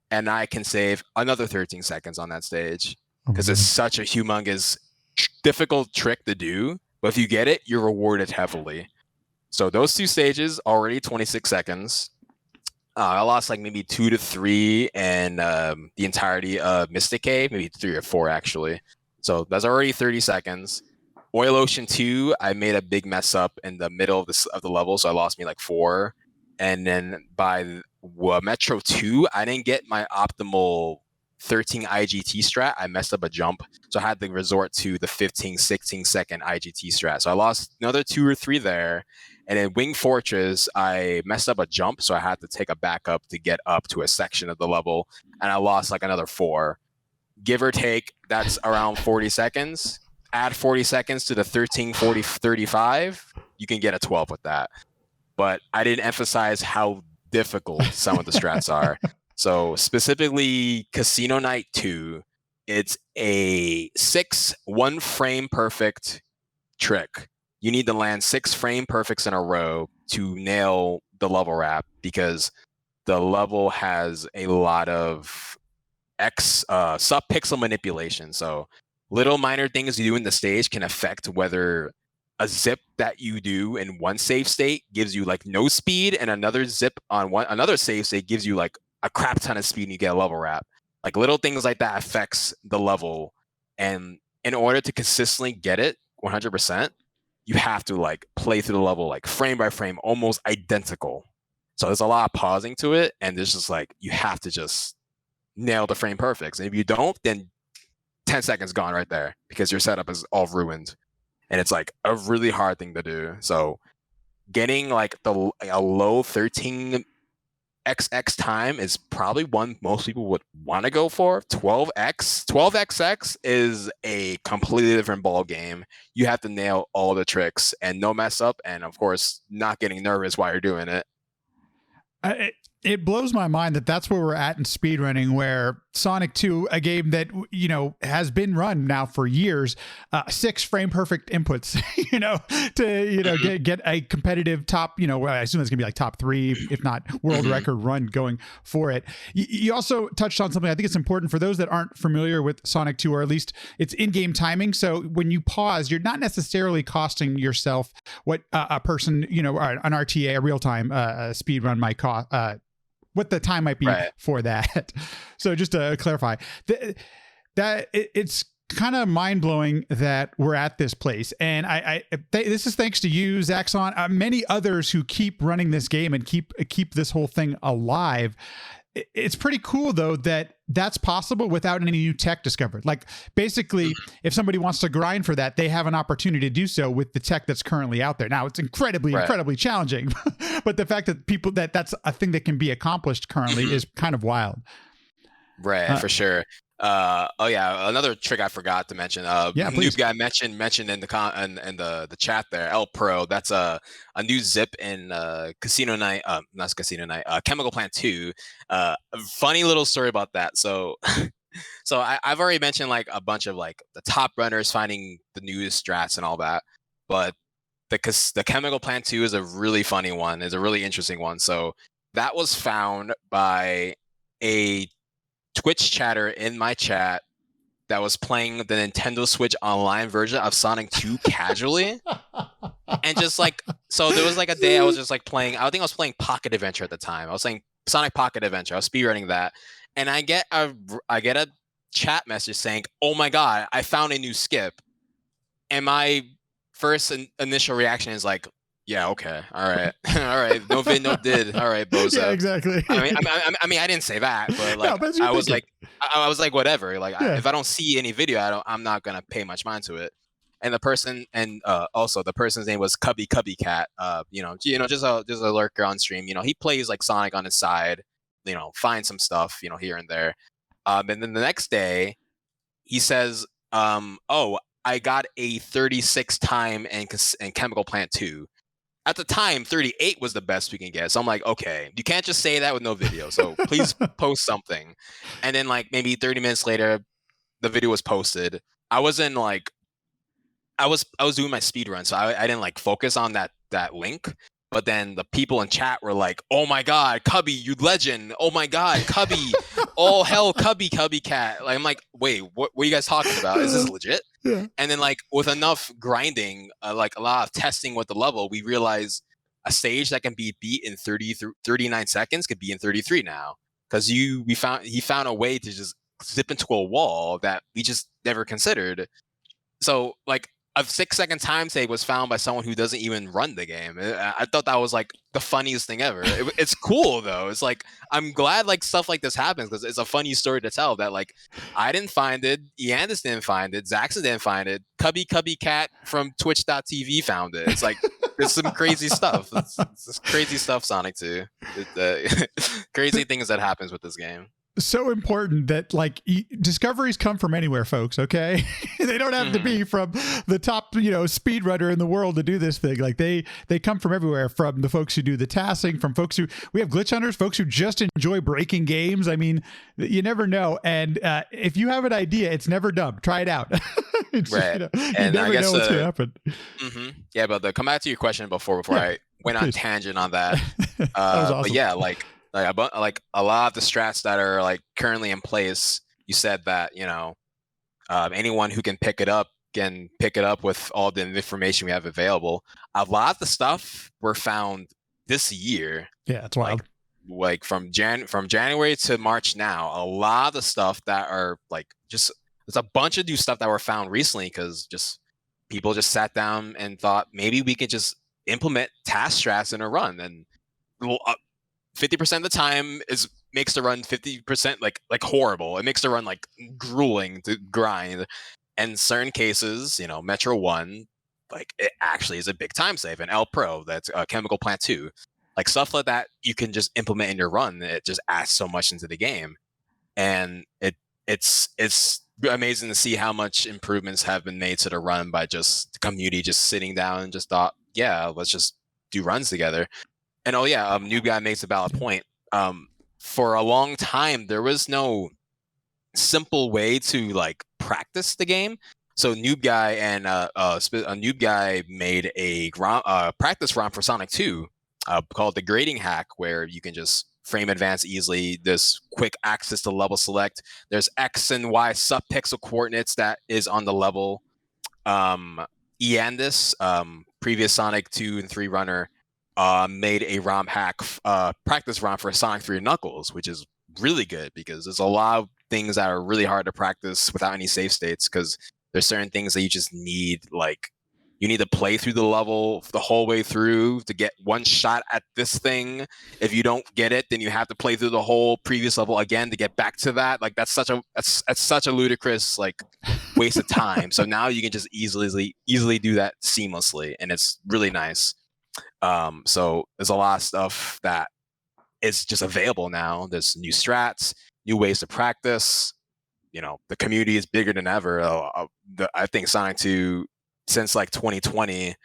and I can save another 13 seconds on that stage because it's such a humongous, difficult trick to do. But if you get it, you're rewarded heavily. So those 2 stages already 26 seconds. I lost like maybe 2 to 3 and the entirety of Mystic Cave, maybe 3 or 4 actually. So that's already 30 seconds. Oil Ocean 2, I made a big mess up in the middle of the level, so I lost me like 4. And then by Metro 2, I didn't get my optimal 13 IGT strat. I messed up a jump, so I had to resort to the 15, 16 second IGT strat. So I lost another 2 or 3 there. And in Wing Fortress, I messed up a jump, so I had to take a backup to get up to a section of the level, and I lost like another 4. Give or take, that's around 40 seconds. Add 40 seconds to the 13, 40, 35, you can get a 12 with that. But I didn't emphasize how difficult some of the strats are. So specifically Casino Night 2, it's a 6 1-frame perfect trick. You need to land 6 frame perfects in a row to nail the level wrap, because the level has a lot of sub-pixel manipulation. So little minor things you do in the stage can affect whether a zip that you do in one save state gives you like no speed, and another zip on another save state gives you like a crap ton of speed and you get a level wrap. Like little things like that affects the level. And in order to consistently get it 100%, you have to like play through the level like frame by frame, almost identical. So there's a lot of pausing to it, and there's just like you have to just nail the frame perfects. And if you don't, then 10 seconds gone right there because your setup is all ruined. And it's like a really hard thing to do. So getting like a low 13xx time is probably one most people would want to go for. 12xx is a completely different ball game. You have to nail all the tricks and no mess up, and of course not getting nervous while you're doing it. It blows my mind that that's where we're at in speedrunning, where Sonic 2, a game that, you know, has been run now for years, 6 frame perfect inputs, you know, to, you know, get a competitive top, you know, I assume it's gonna be like top 3, if not world record run going for it. You also touched on something I think it's important for those that aren't familiar with Sonic 2, or at least it's in-game timing. So when you pause, you're not necessarily costing yourself what a person, you know, an RTA, a real-time speed run might cost, what the time might be for that. So just to clarify, it's kind of mind-blowing that we're at this place. And this is thanks to you, Zaxxon, many others who keep running this game and keep this whole thing alive. It's pretty cool, though, that that's possible without any new tech discovered. Like, basically, if somebody wants to grind for that, they have an opportunity to do so with the tech that's currently out there. Now, it's incredibly challenging, but the fact that that's a thing that can be accomplished currently is kind of wild. Right, for sure. Oh yeah, another trick I forgot to mention. Noob guy mentioned in the chat there, El Pro. That's a new zip in Casino Night. Not Casino Night. Chemical Plant 2. A funny little story about that. So, I've already mentioned like a bunch of like the top runners finding the newest strats and all that, but the Chemical Plant 2 is a really funny one. It's a really interesting one. So that was found by a Twitch chatter in my chat that was playing the Nintendo Switch online version of Sonic 2 casually. And just like, so there was like a day I was just like playing, I think I was playing Pocket Adventure at the time. I was Sonic Pocket Adventure. I was speedrunning that, and I get a chat message saying, "Oh my god, I found a new skip." And my first initial reaction is like, "Yeah, okay, all right, all right, no vid, no did, all right, Yeah, bozo." exactly. I didn't say that, but No, like, but that's what I you're was thinking. like, I was like, whatever. Like, Yeah. if I don't see any video, I'm not gonna pay much mind to it. And the person, and also the person's name was Cubby Cat. Just a lurker on stream. He plays like Sonic on his side. Find some stuff. Here and there. And then the next day, he says, "Oh, I got a 36 time and Chemical Plant 2." At the time, 38 was the best we can get. So I'm like, okay, you can't just say that with no video. So please post something. And then like maybe 30 minutes later, the video was posted. I wasn't like I was doing my speed run, so I didn't like focus on that link. But then the people in chat were like, "Oh my god, Cubby, you legend! Oh my god, Cubby! All hell, Cubby Cat!" Like I'm like, wait, what are you guys talking about? Is this legit? Yeah. And then like with enough grinding, like a lot of testing with the level, we realize a stage that can be beat in 39 seconds could be in 33 now, because he found a way to just zip into a wall that we just never considered. So like a 6 second time save was found by someone who doesn't even run the game. I thought that was like the funniest thing ever. It's cool though. It's like, I'm glad like stuff like this happens, because it's a funny story to tell that like I didn't find it, Eandis didn't find it, Zaxxon didn't find it, Cubby Cat from Twitch.tv found it. It's like there's some crazy stuff. It's crazy stuff, Sonic 2. Crazy things that happens with this game. So important that like discoveries come from anywhere, folks. Okay, they don't have to be from the top speedrunner in the world to do this thing. Like they come from everywhere, from the folks who do the tasking, from folks who we have glitch hunters, folks who just enjoy breaking games. I mean, you never know. And if you have an idea, it's never dumb. Try it out. Right. You And never know what's gonna happen. Yeah, but to come back to your question before I went on tangent on that. That was awesome. But yeah, like a lot of the strats that are like currently in place, you said that anyone who can pick it up can pick it up with all the information we have available. A lot of the stuff were found this year. Yeah, it's wild. Like from January to March now, a lot of the stuff that are like just there's a bunch of new stuff that were found recently, because just people just sat down and thought maybe we could just implement task strats in a run, and 50% of the time makes the run 50% like horrible. It makes the run like grueling to grind. And certain cases, Metro 1, like it actually is a big time save. And El Pro, that's Chemical Plant 2, like stuff like that you can just implement in your run. It just adds so much into the game, and it's amazing to see how much improvements have been made to the run by just the community just sitting down and just thought, yeah, let's just do runs together. And New Guy makes a valid point. For a long time, there was no simple way to like practice the game. So Noob Guy and Noob Guy made a practice ROM for Sonic 2 called the Grading Hack, where you can just frame advance easily. There's quick access to level select. There's X and Y subpixel coordinates that is on the level. Eandis, previous Sonic 2 and 3 runner, made a ROM hack, practice ROM for Sonic 3 Knuckles, which is really good, because there's a lot of things that are really hard to practice without any save states, because there's certain things that you just need, like you need to play through the level the whole way through to get one shot at this thing. If you don't get it, then you have to play through the whole previous level again to get back to that. Like that's such a ludicrous like waste of time. So now you can just easily do that seamlessly, and it's really nice. So there's a lot of stuff that is just available now. There's new strats, new ways to practice. The community is bigger than ever. I think Sonic 2, since like 2020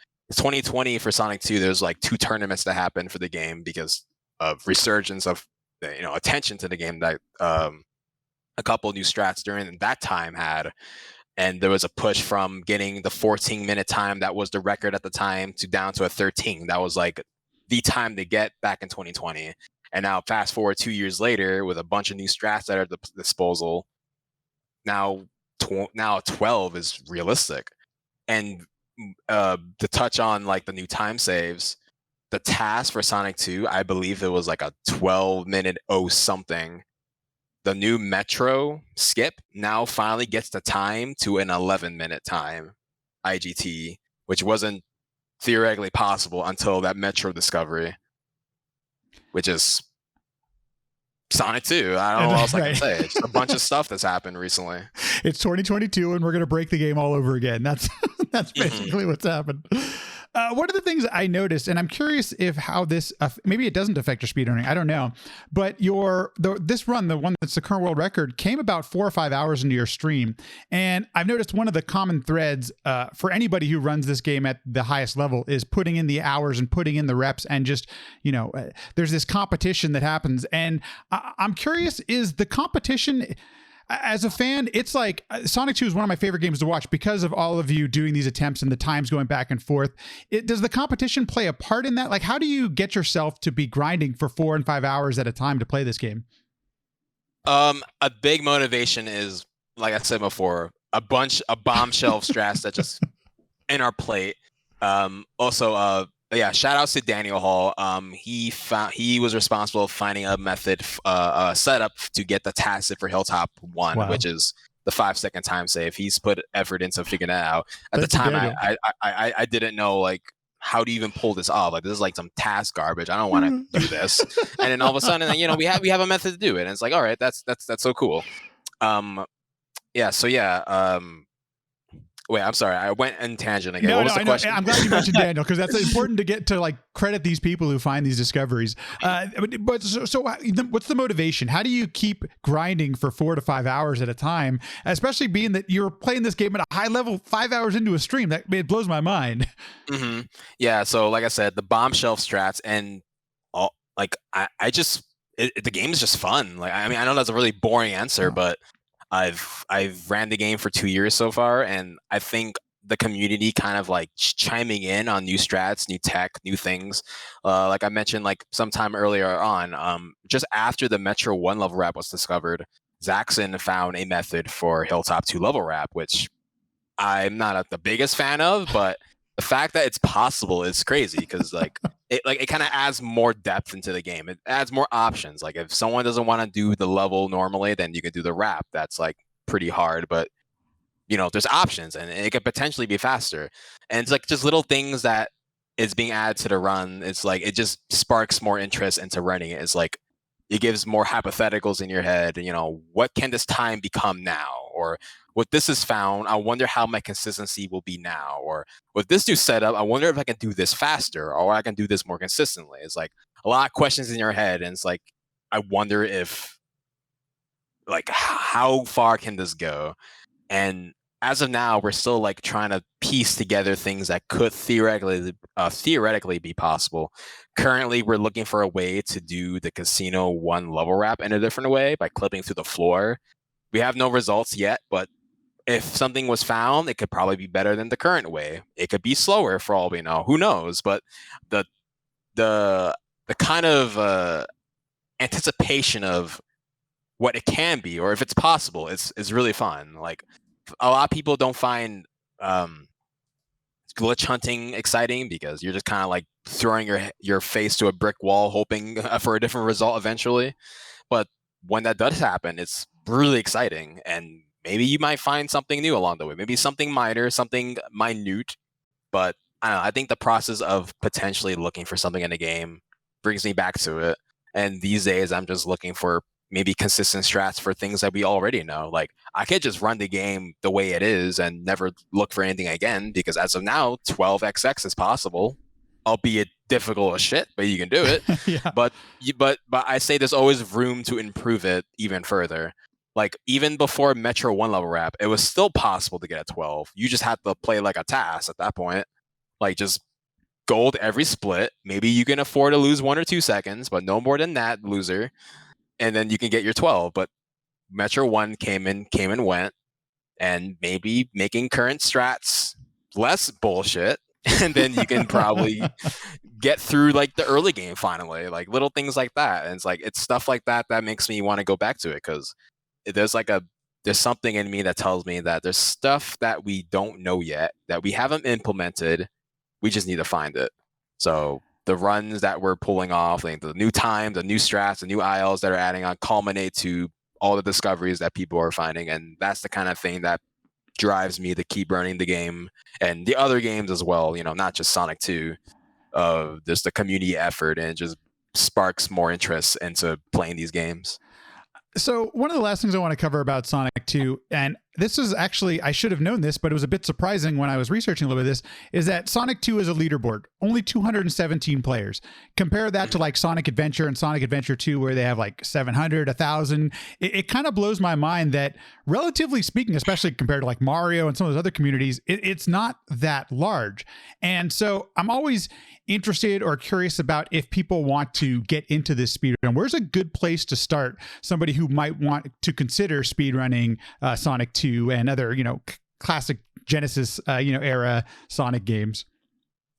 for Sonic 2, there's like 2 tournaments that happened for the game because of resurgence of attention to the game that a couple new strats during that time had. And there was a push from getting the 14-minute time that was the record at the time to down to a 13. That was like the time to get back in 2020. And now fast forward 2 years later with a bunch of new strats at our disposal. Now 12 is realistic. And to touch on like the new time saves, the task for Sonic 2, I believe it was like a 12-minute something. The new Metro skip now finally gets the time to an 11-minute time, IGT, which wasn't theoretically possible until that Metro discovery, which is Sonic 2. I don't know what else I can Right. say. It's just a bunch of stuff that's happened recently. It's 2022 and we're going to break the game all over again. That's basically what's happened. One of the things I noticed, and I'm curious if how this maybe it doesn't affect your speedrunning. I don't know, but this run, the one that's the current world record, came about 4 or 5 hours into your stream, and I've noticed one of the common threads for anybody who runs this game at the highest level is putting in the hours and putting in the reps, and just there's this competition that happens, and I'm curious, is the competition? As a fan, it's like Sonic 2 is one of my favorite games to watch because of all of you doing these attempts and the times going back and forth. Does the competition play a part in that? Like, how do you get yourself to be grinding for 4 and 5 hours at a time to play this game? A big motivation is, like I said before, a bombshell of strats that just in our plate. Also, yeah, shout outs to Daniel Hall. He was responsible for finding a method, setup to get the tacit for Hilltop 1, Wow. which is the 5-second time save. He's put effort into figuring that out. At Thank the you, time, Daniel. I didn't know, like, how to even pull this off. Like, this is like some task garbage. I don't want to do this. And then all of a sudden, we have a method to do it, and it's like, all right, that's so cool. Yeah. So yeah. Wait, I'm sorry. I went in tangent again. No, What was the question? I'm glad you mentioned Daniel, because that's important to get to, like, credit these people who find these discoveries. But so what's the motivation? How do you keep grinding for 4 to 5 hours at a time, especially being that you're playing this game at a high level 5 hours into a stream? It blows my mind. Mm-hmm. Yeah. So like I said, the bombshell strats and all, like I just the game is just fun. Like, I mean, I know that's a really boring answer, but I've ran the game for 2 years so far, and I think the community kind of like chiming in on new strats, new tech, new things. Like I mentioned, like sometime earlier on, just after the Metro 1 level wrap was discovered, Zaxxon found a method for Hilltop 2 level wrap, which I'm not the biggest fan of, but the fact that it's possible is crazy, because it kind of adds more depth into the game. It adds more options. Like, if someone doesn't want to do the level normally, then you can do the wrap. That's like pretty hard, but there's options, and it could potentially be faster. And it's like just little things that is being added to the run. It's like it just sparks more interest into running it. It's like it gives more hypotheticals in your head. What can this time become now? Or with this is found, I wonder how my consistency will be now. Or with this new setup, I wonder if I can do this faster, or I can do this more consistently. It's like a lot of questions in your head, and it's like, I wonder if, like, how far can this go? And as of now, we're still like trying to piece together things that could theoretically be possible. Currently, we're looking for a way to do the Casino 1 level wrap in a different way by clipping through the floor. We have no results yet, but if something was found, it could probably be better than the current way. It could be slower for all we know. Who knows? But the the kind of anticipation of what it can be, or if it's possible, is really fun. Like, a lot of people don't find glitch hunting exciting, because you're just kind of like throwing your face to a brick wall, hoping for a different result eventually. But when that does happen, it's really exciting, and maybe you might find something new along the way. Maybe something minor, something minute, but I don't know. I think the process of potentially looking for something in a game brings me back to it. And these days, I'm just looking for maybe consistent strats for things that we already know. Like, I could just run the game the way it is and never look for anything again, because as of now, 12xx is possible, albeit difficult as shit, but you can do it. Yeah. But I say there's always room to improve it even further. Like, even before Metro 1 level wrap, it was still possible to get a 12. You just had to play like a task at that point. Like, just gold every split. Maybe you can afford to lose 1 or 2 seconds, but no more than that, loser. And then you can get your 12. But Metro 1 came and went, and maybe making current strats less bullshit, and then you can probably get through like the early game finally. Like, little things like that. And it's like, it's stuff like that that makes me want to go back to it, because there's something in me that tells me that there's stuff that we don't know yet, that we haven't implemented. We just need to find it. So the runs that we're pulling off, like the new time, the new strats, the new ILs that are adding on, culminate to all the discoveries that people are finding, and that's the kind of thing that drives me to keep running the game and the other games as well. Not just Sonic 2. Just the community effort, and it just sparks more interest into playing these games. So one of the last things I want to cover about Sonic 2, and this is actually, I should have known this, but it was a bit surprising when I was researching a little bit of this, is that Sonic 2 is a leaderboard, only 217 players. Compare that to like Sonic Adventure and Sonic Adventure 2, where they have like 700, 1,000. It kind of blows my mind that, relatively speaking, especially compared to like Mario and some of those other communities, it's not that large. And so I'm always interested or curious about if people want to get into this speedrun. Where's a good place to start? Somebody who might want to consider speedrunning Sonic 2 and other, classic Genesis, era Sonic games.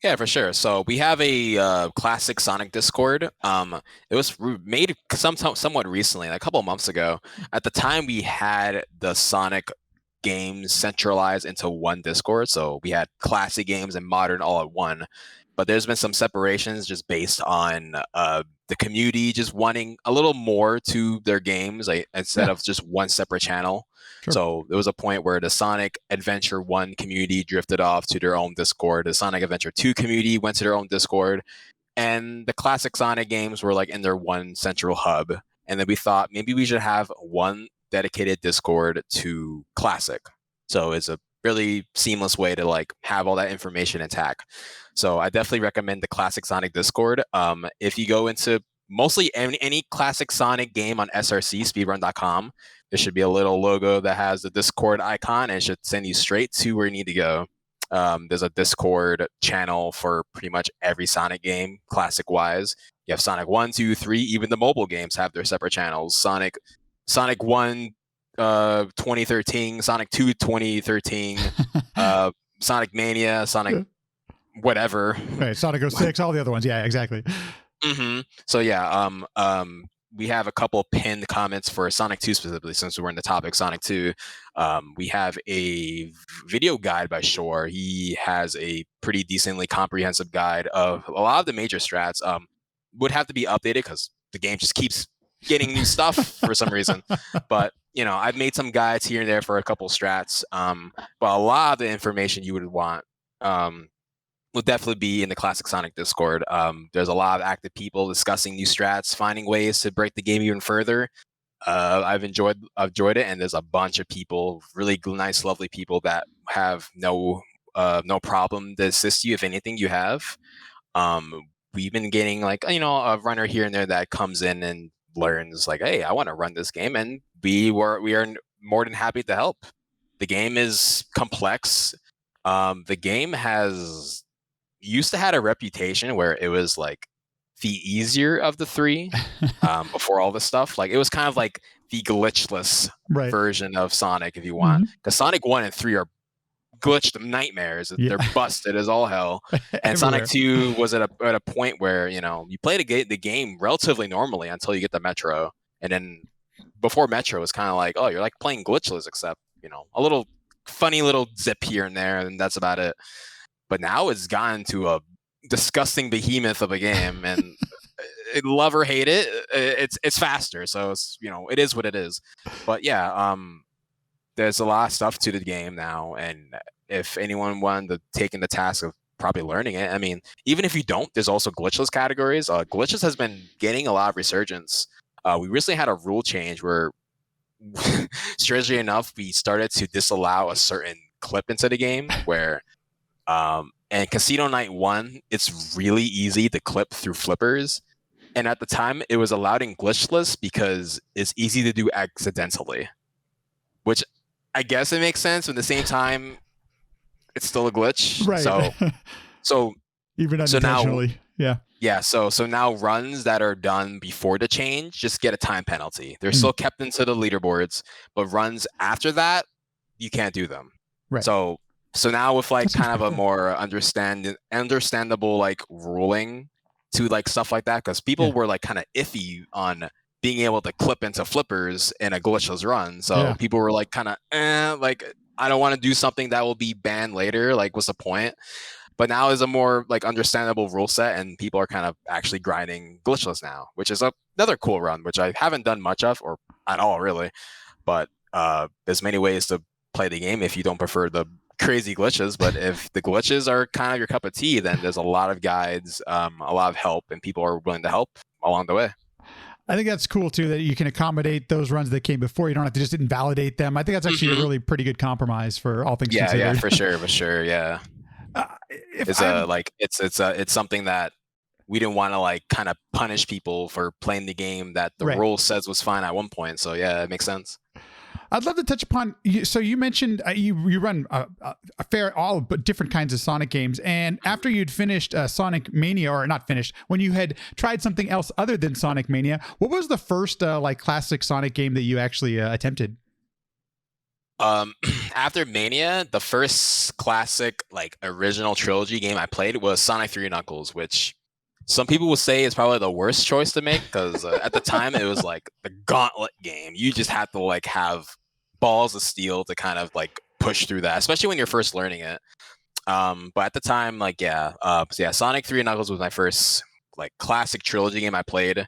Yeah, for sure. So we have a classic Sonic Discord. It was made somewhat recently, like a couple of months ago. At the time, we had the Sonic games centralized into one Discord. So we had classic games and modern all at one. But there's been some separations just based on the community just wanting a little more to their games, instead of just one separate channel. Sure. So there was a point where the Sonic Adventure 1 community drifted off to their own Discord. The Sonic Adventure 2 community went to their own Discord. And the classic Sonic games were like in their one central hub. And then we thought maybe we should have one dedicated Discord to classic. So it's a really seamless way to like have all that information intact. So I definitely recommend the classic Sonic Discord. If you go into mostly any classic Sonic game on SRC, speedrun.com, there should be a little logo that has the Discord icon, and it should send you straight to where you need to go. There's a Discord channel for pretty much every Sonic game, classic-wise. You have Sonic 1, 2, 3, even the mobile games have their separate channels. Sonic 1, 2013, Sonic 2, 2013, Sonic Mania, Sonic whatever. Right, Sonic 06, all the other ones. Yeah, exactly. Mm-hmm. So yeah, we have a couple pinned comments for Sonic 2 specifically, since we're in the topic Sonic 2. We have a video guide by Shore. He has a pretty decently comprehensive guide of a lot of the major strats. Would have to be updated because the game just keeps getting new stuff for some reason. But I've made some guides here and there for a couple strats. But a lot of the information you would want will definitely be in the classic Sonic Discord. There's a lot of active people discussing new strats, finding ways to break the game even further. I've enjoyed it, and there's a bunch of people, really nice, lovely people that have no problem to assist you if anything you have. We've been getting like a runner here and there that comes in and learns like, hey, I want to run this game, and we are more than happy to help. The game is complex. The game used to had a reputation where it was like the easier of the three before all this stuff. Like it was kind of like the glitchless version of Sonic, if you want. Because Sonic 1 and 3 are glitched nightmares. They're busted as all hell. And Sonic 2 was at a point where you play the game relatively normally until you get the Metro, and then before Metro it's kind of like, oh, you're like playing glitchless, except a little funny little zip here and there, and that's about it. But now it's gotten to a disgusting behemoth of a game, and love or hate it, it's faster. So it's it is what it is. But yeah, there's a lot of stuff to the game now, and if anyone wanted to take in the task of probably learning it, I mean, even if you don't, there's also glitchless categories. Glitchless has been getting a lot of resurgence. We recently had a rule change where, strangely enough, we started to disallow a certain clip into the game where. And Casino Night 1, it's really easy to clip through flippers. And at the time, it was allowed in glitchless because it's easy to do accidentally. Which I guess it makes sense, but at the same time, it's still a glitch. Right. So even unintentionally, yeah. So now runs that are done before the change just get a time penalty. They're still kept into the leaderboards, but runs after that, you can't do them. Right. So now with like kind of a more understandable like ruling to like stuff like that, because people were like kind of iffy on being able to clip into flippers in a glitchless run. So people were like kind of like, I don't want to do something that will be banned later. Like, what's the point? But now is a more like understandable rule set, and people are kind of actually grinding glitchless now, which is another cool run, which I haven't done much of or at all really. But there's many ways to play the game if you don't prefer the crazy glitches. But if the glitches are kind of your cup of tea, then there's a lot of guides, a lot of help, and people are willing to help along the way. I think that's cool too, that you can accommodate those runs that came before. You don't have to just invalidate them. I think that's actually a really pretty good compromise for all things considered. Yeah, for sure. Yeah. It's something that we didn't want to like kind of punish people for playing the game that the rule says was fine at one point. So yeah, it makes sense. I'd love to touch upon. So you mentioned you run all but different kinds of Sonic games, and after you'd finished Sonic Mania, or not finished, when you had tried something else other than Sonic Mania, what was the first like classic Sonic game that you actually attempted? After Mania, the first classic like original trilogy game I played was Sonic 3 Knuckles, which some people will say is probably the worst choice to make because at the time it was like the gauntlet game. You just had to like have balls of steel to kind of like push through that, especially when you're first learning it. But at the time, like Sonic 3 Knuckles was my first like classic trilogy game I played. It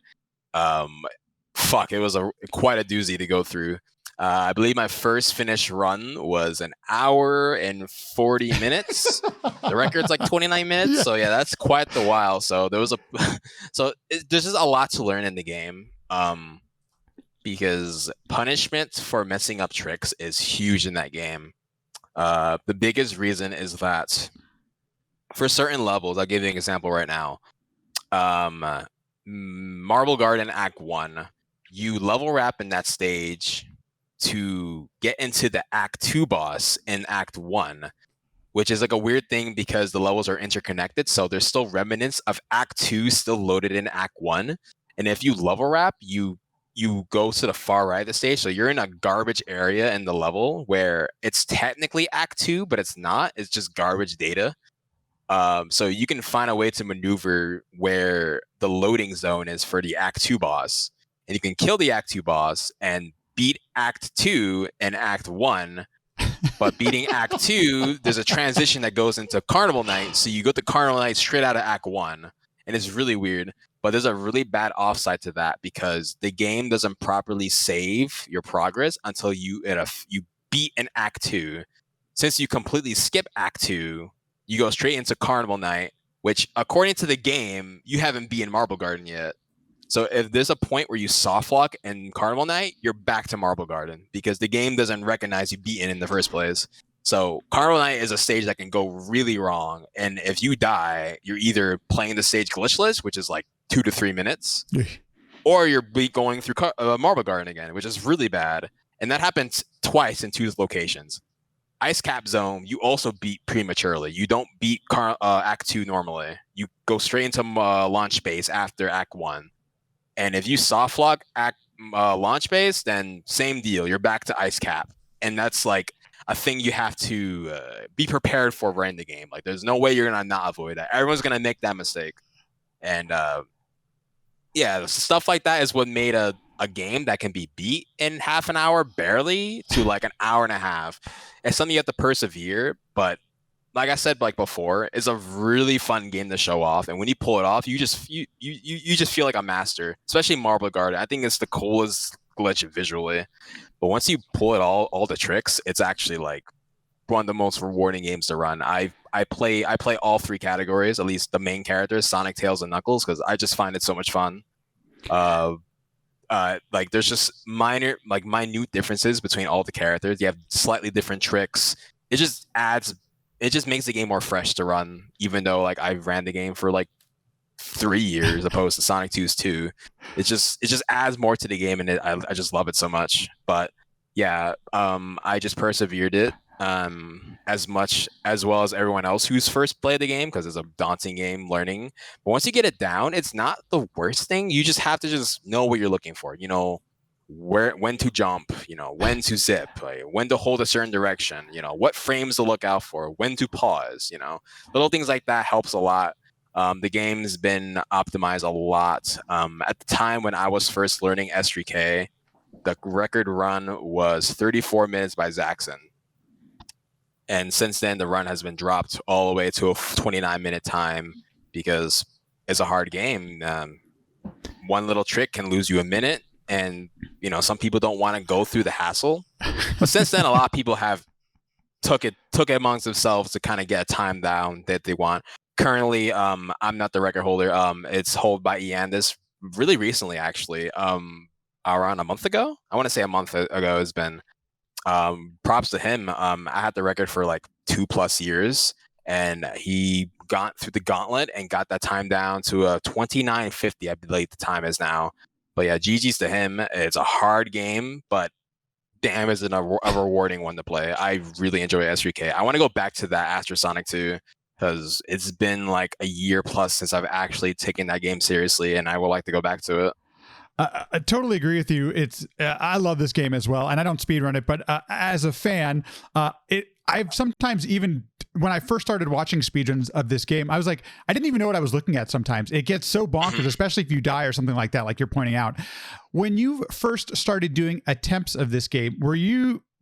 was quite a doozy to go through. I believe my first finished run was an hour and 40 minutes. The record's like 29 minutes. Yeah. So yeah, that's quite the while. So there's just a lot to learn in the game. Because punishment for messing up tricks is huge in that game. The biggest reason is that for certain levels, I'll give you an example right now. Marble Garden Act 1, you level wrap in that stage to get into the Act 2 boss in Act 1, which is like a weird thing because the levels are interconnected. So there's still remnants of Act 2 still loaded in Act 1. And if you level wrap, you go to the far right of the stage. So you're in a garbage area in the level where it's technically Act 2, but it's not. It's just garbage data. So you can find a way to maneuver where the loading zone is for the Act 2 boss. And you can kill the Act 2 boss and beat Act 2 and Act 1, but beating Act 2, there's a transition that goes into Carnival Night, so you go to Carnival Night straight out of Act 1, and it's really weird, but there's a really bad offside to that because the game doesn't properly save your progress until you beat an Act 2. Since you completely skip Act 2, you go straight into Carnival Night, which, according to the game, you haven't beaten Marble Garden yet. So if there's a point where you soft lock in Carnival Night, you're back to Marble Garden because the game doesn't recognize you beaten in the first place. So Carnival Night is a stage that can go really wrong. And if you die, you're either playing the stage glitchless, which is like 2 to 3 minutes, or you're going through Marble Garden again, which is really bad. And that happens twice in 2 locations. Ice Cap Zone, you also beat prematurely. You don't beat Act 2 normally. You go straight into launch space after Act 1. And if you soft lock launch base, then same deal. You're back to Ice Cap. And that's like a thing you have to be prepared for right in the game. Like there's no way you're going to not avoid that. Everyone's going to make that mistake. And stuff like that is what made a game that can be beat in half an hour barely to like an hour and a half. It's something you have to persevere, but like I said, like before, it's a really fun game to show off, and when you pull it off, you just feel like a master. Especially Marble Garden, I think it's the coolest glitch visually. But once you pull it all the tricks, it's actually like one of the most rewarding games to run. I play all 3 categories, at least the main characters, Sonic, Tails, and Knuckles, because I just find it so much fun. Like there's just minute differences between all the characters. You have slightly different tricks. It just makes the game more fresh to run, even though like I ran the game for like 3 years opposed to Sonic 2's 2. It just adds more to the game, and I just love it so much. But yeah, I just persevered it as well as everyone else who's first played the game, because it's a daunting game learning. But once you get it down, it's not the worst thing. You just have to just know what you're looking for. You know, when to jump, you know, when to zip, like, when to hold a certain direction, you know, what frames to look out for, when to pause, you know, little things like that helps a lot. The game's been optimized a lot. At the time when I was first learning S3K, the record run was 34 minutes by Zaxxon. And since then, the run has been dropped all the way to a 29-minute time because it's a hard game. One little trick can lose you a minute, and some people don't want to go through the hassle. But since then, a lot of people have took it amongst themselves to kind of get a time down that they want. Currently, I'm not the record holder. It's held by Ian this really recently, actually. Around a month ago. I want to say a month ago has been. Props to him. I had the record for like 2+ years, and he got through the gauntlet and got that time down to a 29:50, I believe the time is now. But yeah, GG's to him. It's a hard game, but damn, is it a rewarding one to play. I really enjoy S3K. I want to go back to that after Sonic 2 because it's been like a year plus since I've actually taken that game seriously, and I would like to go back to it. I totally agree with you. It's I love this game as well, and I don't speedrun it, but as a fan, I've sometimes even when I first started watching speedruns of this game, I was like, I didn't even know what I was looking at. Sometimes it gets so bonkers, especially if you die or something like that, like you're pointing out. When you first started doing attempts of this game,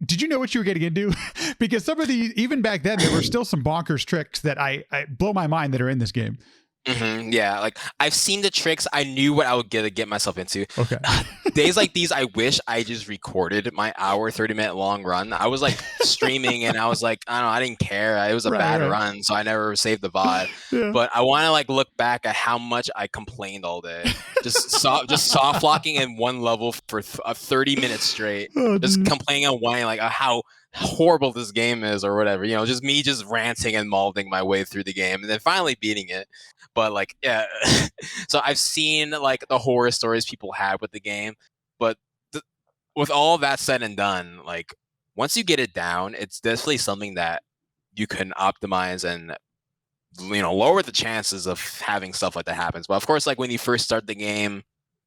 did you know what you were getting into? Because some of the even back then there were still some bonkers tricks that I blow my mind that are in this game. Yeah, like I've seen the tricks. I knew what I would get myself into. Okay. Days like these, I wish I just recorded my hour, 30-minute long run. I was like streaming and I was like, I don't know, I didn't care. It was a bad run, so I never saved the VOD. Yeah. But I want to like look back at how much I complained all day. Just soft locking in one level for 30 minutes straight. Just complaining and whining like how horrible this game is or whatever. Just me just ranting and mauling my way through the game and then finally beating it. But like, yeah, so I've seen like the horror stories people had with the game, but with all that said and done, like once you get it down, it's definitely something that you can optimize and lower the chances of having stuff like that happens. But of course, like when you first start the game,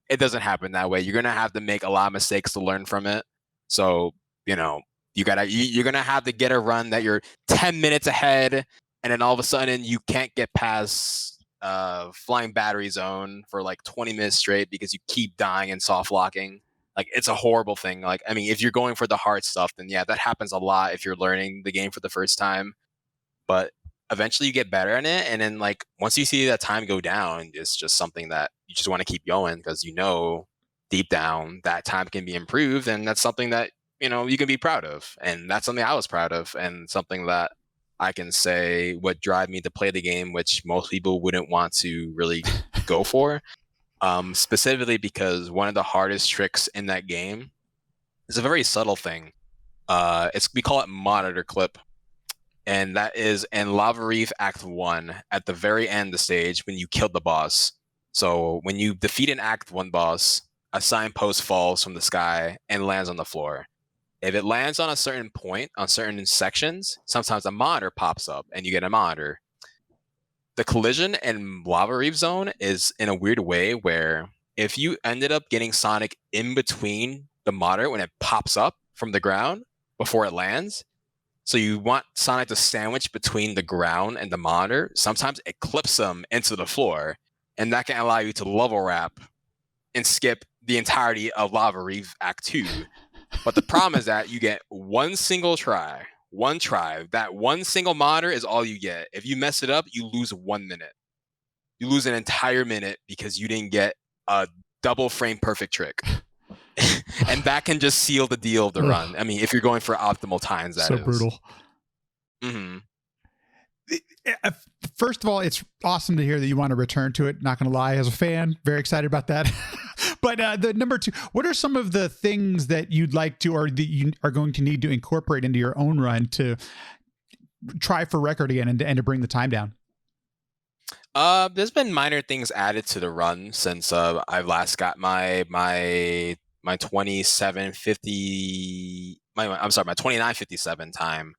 it doesn't happen that way. You're gonna have to make a lot of mistakes to learn from it. So you're gonna have to get a run that you're 10 minutes ahead, and then all of a sudden you can't get past flying battery zone for like 20 minutes straight because you keep dying and soft locking. Like it's a horrible thing. Like, I mean, if you're going for the hard stuff, then yeah, that happens a lot if you're learning the game for the first time. But eventually you get better at it, and then like once you see that time go down, it's just something that you just want to keep going because deep down that time can be improved, and that's something that you can be proud of. And that's something I was proud of, and something that I can say what drive me to play the game, which most people wouldn't want to really go for. Specifically because one of the hardest tricks in that game is a very subtle thing. We call it monitor clip. And that is in Lava Reef Act 1 at the very end of the stage when you killed the boss. So when you defeat an Act 1 boss, a signpost falls from the sky and lands on the floor. If it lands on a certain point, on certain sections, sometimes a monitor pops up and you get a monitor. The collision in Lava Reef Zone is in a weird way where if you ended up getting Sonic in between the monitor when it pops up from the ground before it lands, so you want Sonic to sandwich between the ground and the monitor, sometimes it clips them into the floor, and that can allow you to level wrap and skip the entirety of Lava Reef Act 2. But the problem is that you get one single try. That one single monitor is all you get. If you mess it up, you lose 1 minute. You lose an entire minute because you didn't get a double frame perfect trick. And that can just seal the deal of the run. I mean, if you're going for optimal times, that is. So brutal. Mm-hmm. First of all, it's awesome to hear that you want to return to it. Not going to lie, as a fan, very excited about that. But the number two, what are some of the things that you'd like to, or that you are going to need to incorporate into your own run to try for record again and to bring the time down? There's been minor things added to the run since I've last got my 2750. My 2957 time.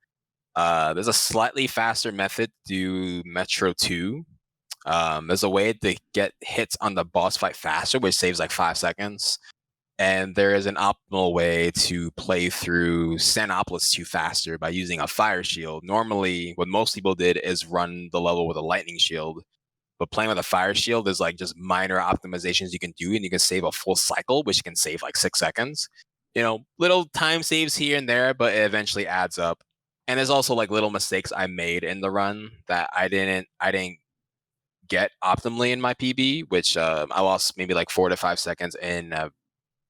There's a slightly faster method to Metro 2. There's a way to get hits on the boss fight faster, which saves like 5 seconds. And there is an optimal way to play through Sanopolis 2 faster by using a fire shield. Normally, what most people did is run the level with a lightning shield. But playing with a fire shield is like just minor optimizations you can do, and you can save a full cycle, which can save like 6 seconds. Little time saves here and there, but it eventually adds up. and there's also like little mistakes I made in the run that I didn't get optimally in my PB, which I lost maybe like 4 to 5 seconds in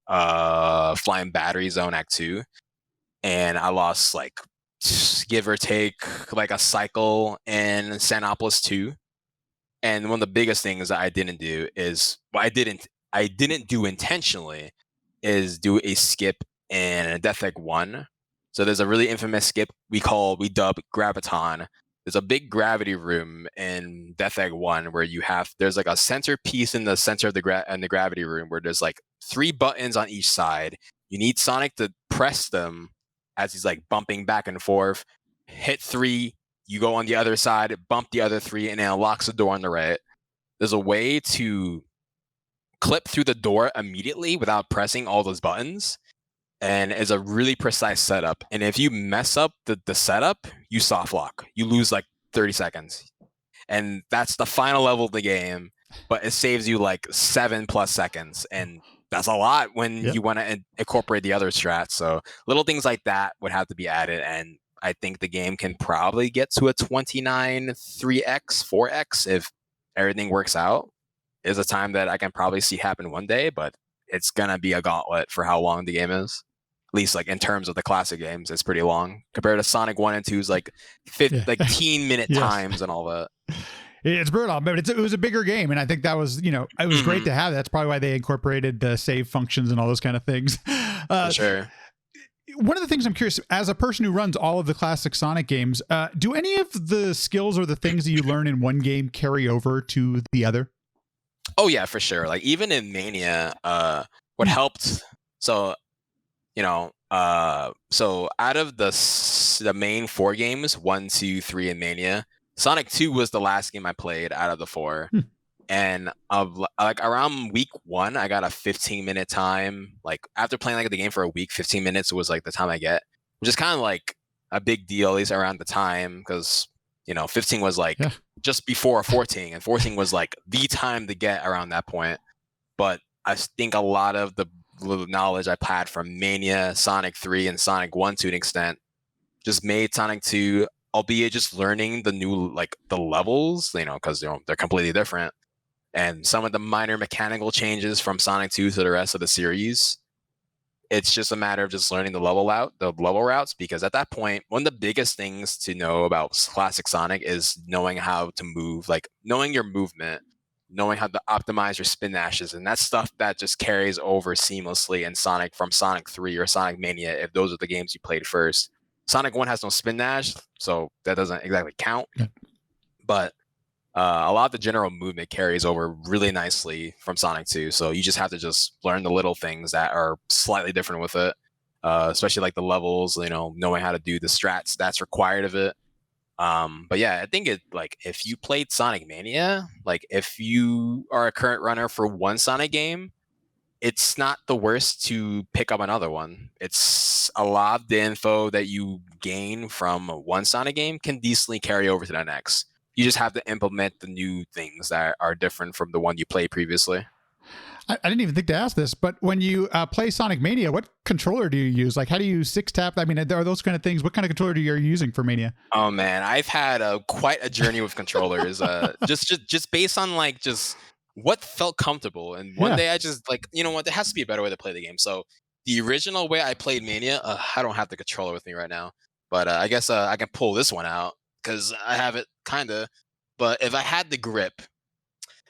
flying battery zone act 2, and I lost like give or take like a cycle in Sanopolis 2. And one of the biggest things that I didn't do is I didn't do intentionally is do a skip in Death Egg 1. So there's a really infamous skip we dub Graviton. There's a big gravity room in Death Egg 1 where there's like a centerpiece in the center of the gravity room where there's like 3 buttons on each side. You need Sonic to press them as he's like bumping back and forth. Hit 3, you go on the other side, bump the other 3, and it unlocks the door on the right. There's a way to clip through the door immediately without pressing all those buttons, and it's a really precise setup. And if you mess up the setup, you soft lock. You lose like 30 seconds. And that's the final level of the game, but it saves you like 7+ seconds. And that's a lot when you want to incorporate the other strats. So little things like that would have to be added. And I think the game can probably get to a 29 3x, 4x if everything works out. Is a time that I can probably see happen one day, but it's gonna be a gauntlet for how long the game is. At least like in terms of the classic games, it's pretty long compared to Sonic 1 and 2's like teen minute times and all that. It's brutal, but it was a bigger game, and I think that was, it was great to have. That's probably why they incorporated the save functions and all those kind of things. For sure. One of the things I'm curious, as a person who runs all of the classic Sonic games, do any of the skills or the things that you learn in one game carry over to the other? Oh yeah, for sure. Like even in Mania, what helped, so so out of the main 4 games, 1, 2, 3, and Mania, Sonic 2 was the last game I played out of the 4. And like around week 1, I got a 15-minute time. Like after playing like the game for a week, 15 minutes was like the time I get, which is kind of like a big deal, at least around the time, because 15 was like just before 14, and 14 was like the time to get around that point. But I think a lot of the knowledge I had from Mania, Sonic 3, and Sonic 1 to an extent just made Sonic 2, albeit just learning the new, like the levels, because they're completely different. And some of the minor mechanical changes from Sonic 2 to the rest of the series, it's just a matter of just learning the level routes, because at that point, one of the biggest things to know about classic Sonic is knowing how to move, like knowing your movement, knowing how to optimize your spin dashes, and that's stuff that just carries over seamlessly in Sonic from Sonic 3 or Sonic Mania, if those are the games you played first. Sonic 1 has no spin dash, so that doesn't exactly count. But a lot of the general movement carries over really nicely from Sonic 2, so you just have to just learn the little things that are slightly different with it, especially like the levels, knowing how to do the strats that's required of it. But yeah, I think if you played Sonic Mania, like if you are a current runner for one Sonic game, it's not the worst to pick up another one. It's a lot of the info that you gain from one Sonic game can decently carry over to the next. You just have to implement the new things that are different from the one you played previously. I didn't even think to ask this, but when you play Sonic Mania, what controller do you use? Like, how do you 6-tap? I mean, are those kind of things? What kind of controller are you using for Mania? Oh man, I've had quite a journey with controllers. Just based on like just what felt comfortable. And one day I just like, you know what, there has to be a better way to play the game. So the original way I played Mania, I don't have the controller with me right now, but I guess I can pull this one out because I have it kinda. But if I had the grip,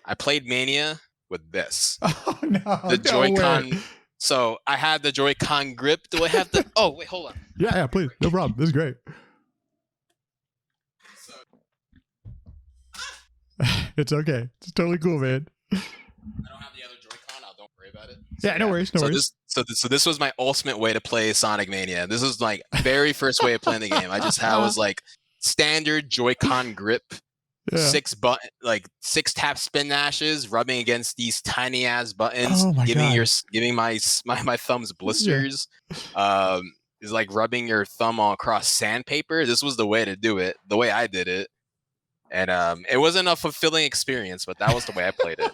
I played Mania with this. Oh no, the Joy-Con. So I had the Joy-Con grip. Do I have the? Oh wait, hold on. Yeah, please, no problem. This is great. It's okay. It's totally cool, man. I don't have the other Joy-Con. Don't worry about it. Yeah, no worries. No worries. This was my ultimate way to play Sonic Mania. This was like very first way of playing the game. I just was like standard Joy-Con grip. 6 tap spin dashes, rubbing against these tiny ass buttons, giving my thumbs blisters. Is like rubbing your thumb across sandpaper. This was the way to do it. The way I did it. And it wasn't a fulfilling experience, but that was the way I played it.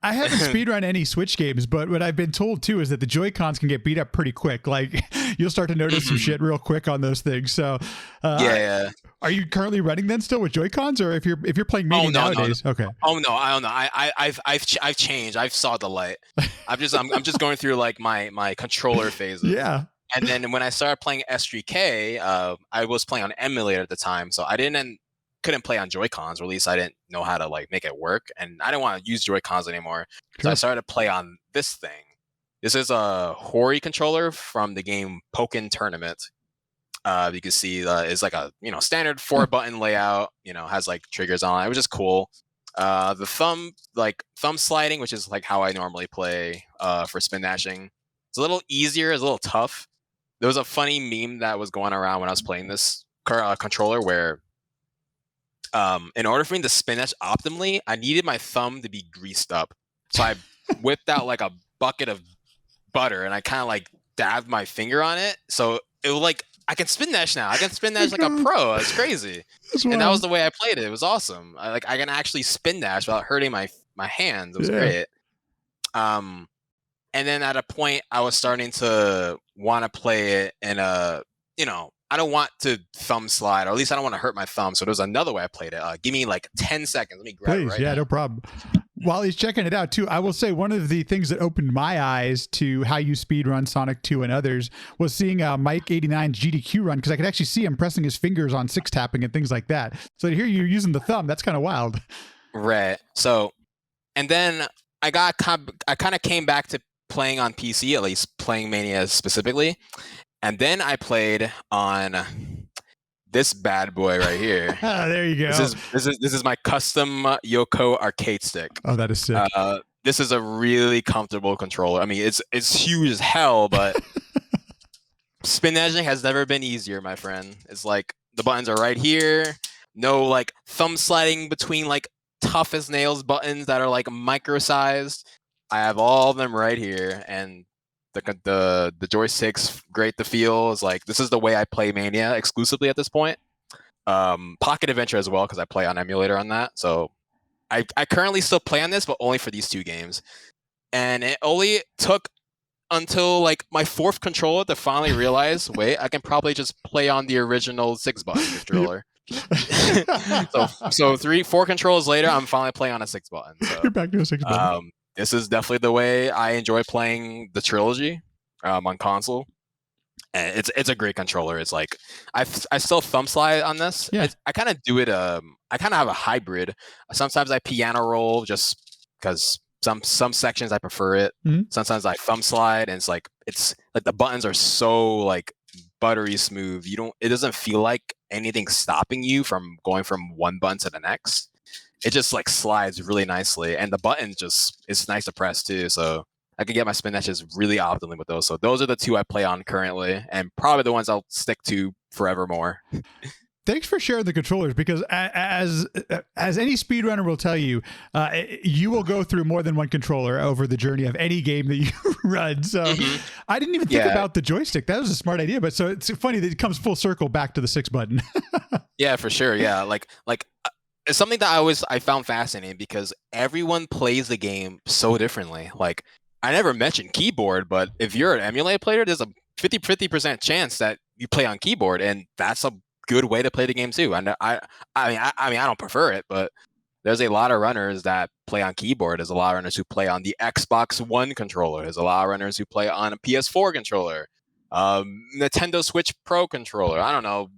I haven't speedrun any Switch games, but what I've been told too is that the Joy-Cons can get beat up pretty quick. Like you'll start to notice some shit real quick on those things. So yeah. Are you currently running then still with Joy-Cons, or if you're playing Mania nowadays? No. Okay. Oh no, I don't know. I've changed. I've saw the light. I'm just going through like my controller phases. Yeah. And then when I started playing S3K, I was playing on emulator at the time, so I couldn't play on Joy-Cons, or at least I didn't know how to like make it work, and I didn't want to use Joy-Cons anymore. So I started to play on this thing. This is a Hori controller from the game Pokken Tournament. You can see it's like a standard 4-button layout. Has like triggers on it, which is cool. The thumb sliding, which is like how I normally play for spin dashing. It's a little easier, it's a little tough. There was a funny meme that was going around when I was playing this controller where in order for me to spin dash optimally, I needed my thumb to be greased up. So I whipped out like a bucket of butter and I kind of like dabbed my finger on it. So it was like, I can spin dash now. I can spin dash like a pro. It's crazy. And that was the way I played it. It was awesome. I can actually spin dash without hurting my hands. It was great. And then at a point, I was starting to want to play it in I don't want to thumb slide, or at least I don't want to hurt my thumb. So there's another way I played it. Give me like 10 seconds. Let me grab it right now. No problem. While he's checking it out too, I will say one of the things that opened my eyes to how you speedrun Sonic 2 and others was seeing Mike89's GDQ run, because I could actually see him pressing his fingers on 6-tapping and things like that. So to hear you using the thumb, that's kind of wild. Right. So, and then I kind of came back to playing on PC, at least playing Mania specifically. And then I played on this bad boy right here. There you go. This is my custom Yoko arcade stick. Oh, that is sick. This is a really comfortable controller. I mean, it's huge as hell, but spin dashing has never been easier, my friend. It's like the buttons are right here. No like thumb sliding between like tough as nails buttons that are like micro-sized. I have all of them right here, and the joystick's great to feel. It's like this is the way I play Mania exclusively at this point. Pocket Adventure as well, because I play on emulator on that. So I currently still play on this, but only for these 2 games. And it only took until like my 4th controller to finally realize, wait, I can probably just play on the original 6-button controller. So 4 controllers later, I'm finally playing on a 6-button. So, you're back to a 6-button. This is definitely the way I enjoy playing the trilogy on console. And it's a great controller. It's like I still thumb slide on this. Yeah. I kind of do it. I kind of have a hybrid. Sometimes I piano roll just because some sections I prefer it. Mm-hmm. Sometimes I thumb slide, and it's like the buttons are so like buttery smooth. It doesn't feel like anything's stopping you from going from one button to the next. It just like slides really nicely, and the button it's nice to press too. So I can get my spin dashes really optimally with those. So those are the 2 I play on currently, and probably the ones I'll stick to forevermore. Thanks for sharing the controllers, because as any speedrunner will tell you, you will go through more than one controller over the journey of any game that you run. So I didn't even think about the joystick. That was a smart idea. But so it's funny that it comes full circle back to the 6-button. Yeah, for sure. Yeah, like it's something that I found fascinating, because everyone plays the game so differently. Like I never mentioned keyboard, but if you're an emulator player, there's a 50% chance that you play on keyboard, and that's a good way to play the game too. And I mean I don't prefer it, but there's a lot of runners that play on keyboard. There's a lot of runners who play on the Xbox One controller. There's a lot of runners who play on a PS4 controller, Nintendo Switch Pro controller. I don't know,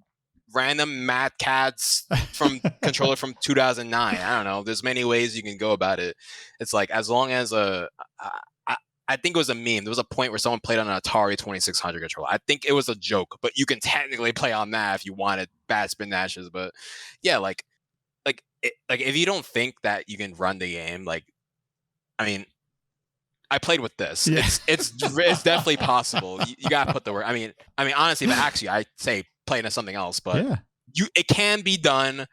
random Mad Cats from controller from 2009. I don't know. There's many ways you can go about it. It's like, as long as I think it was a meme. There was a point where someone played on an Atari 2600 controller. I think it was a joke, but you can technically play on that if you wanted bad spin dashes. But yeah, like if you don't think that you can run the game, like, I mean, I played with this. Yeah. It's definitely possible. You gotta put the work. I mean, honestly, but actually, I say play into something else. But it can be done.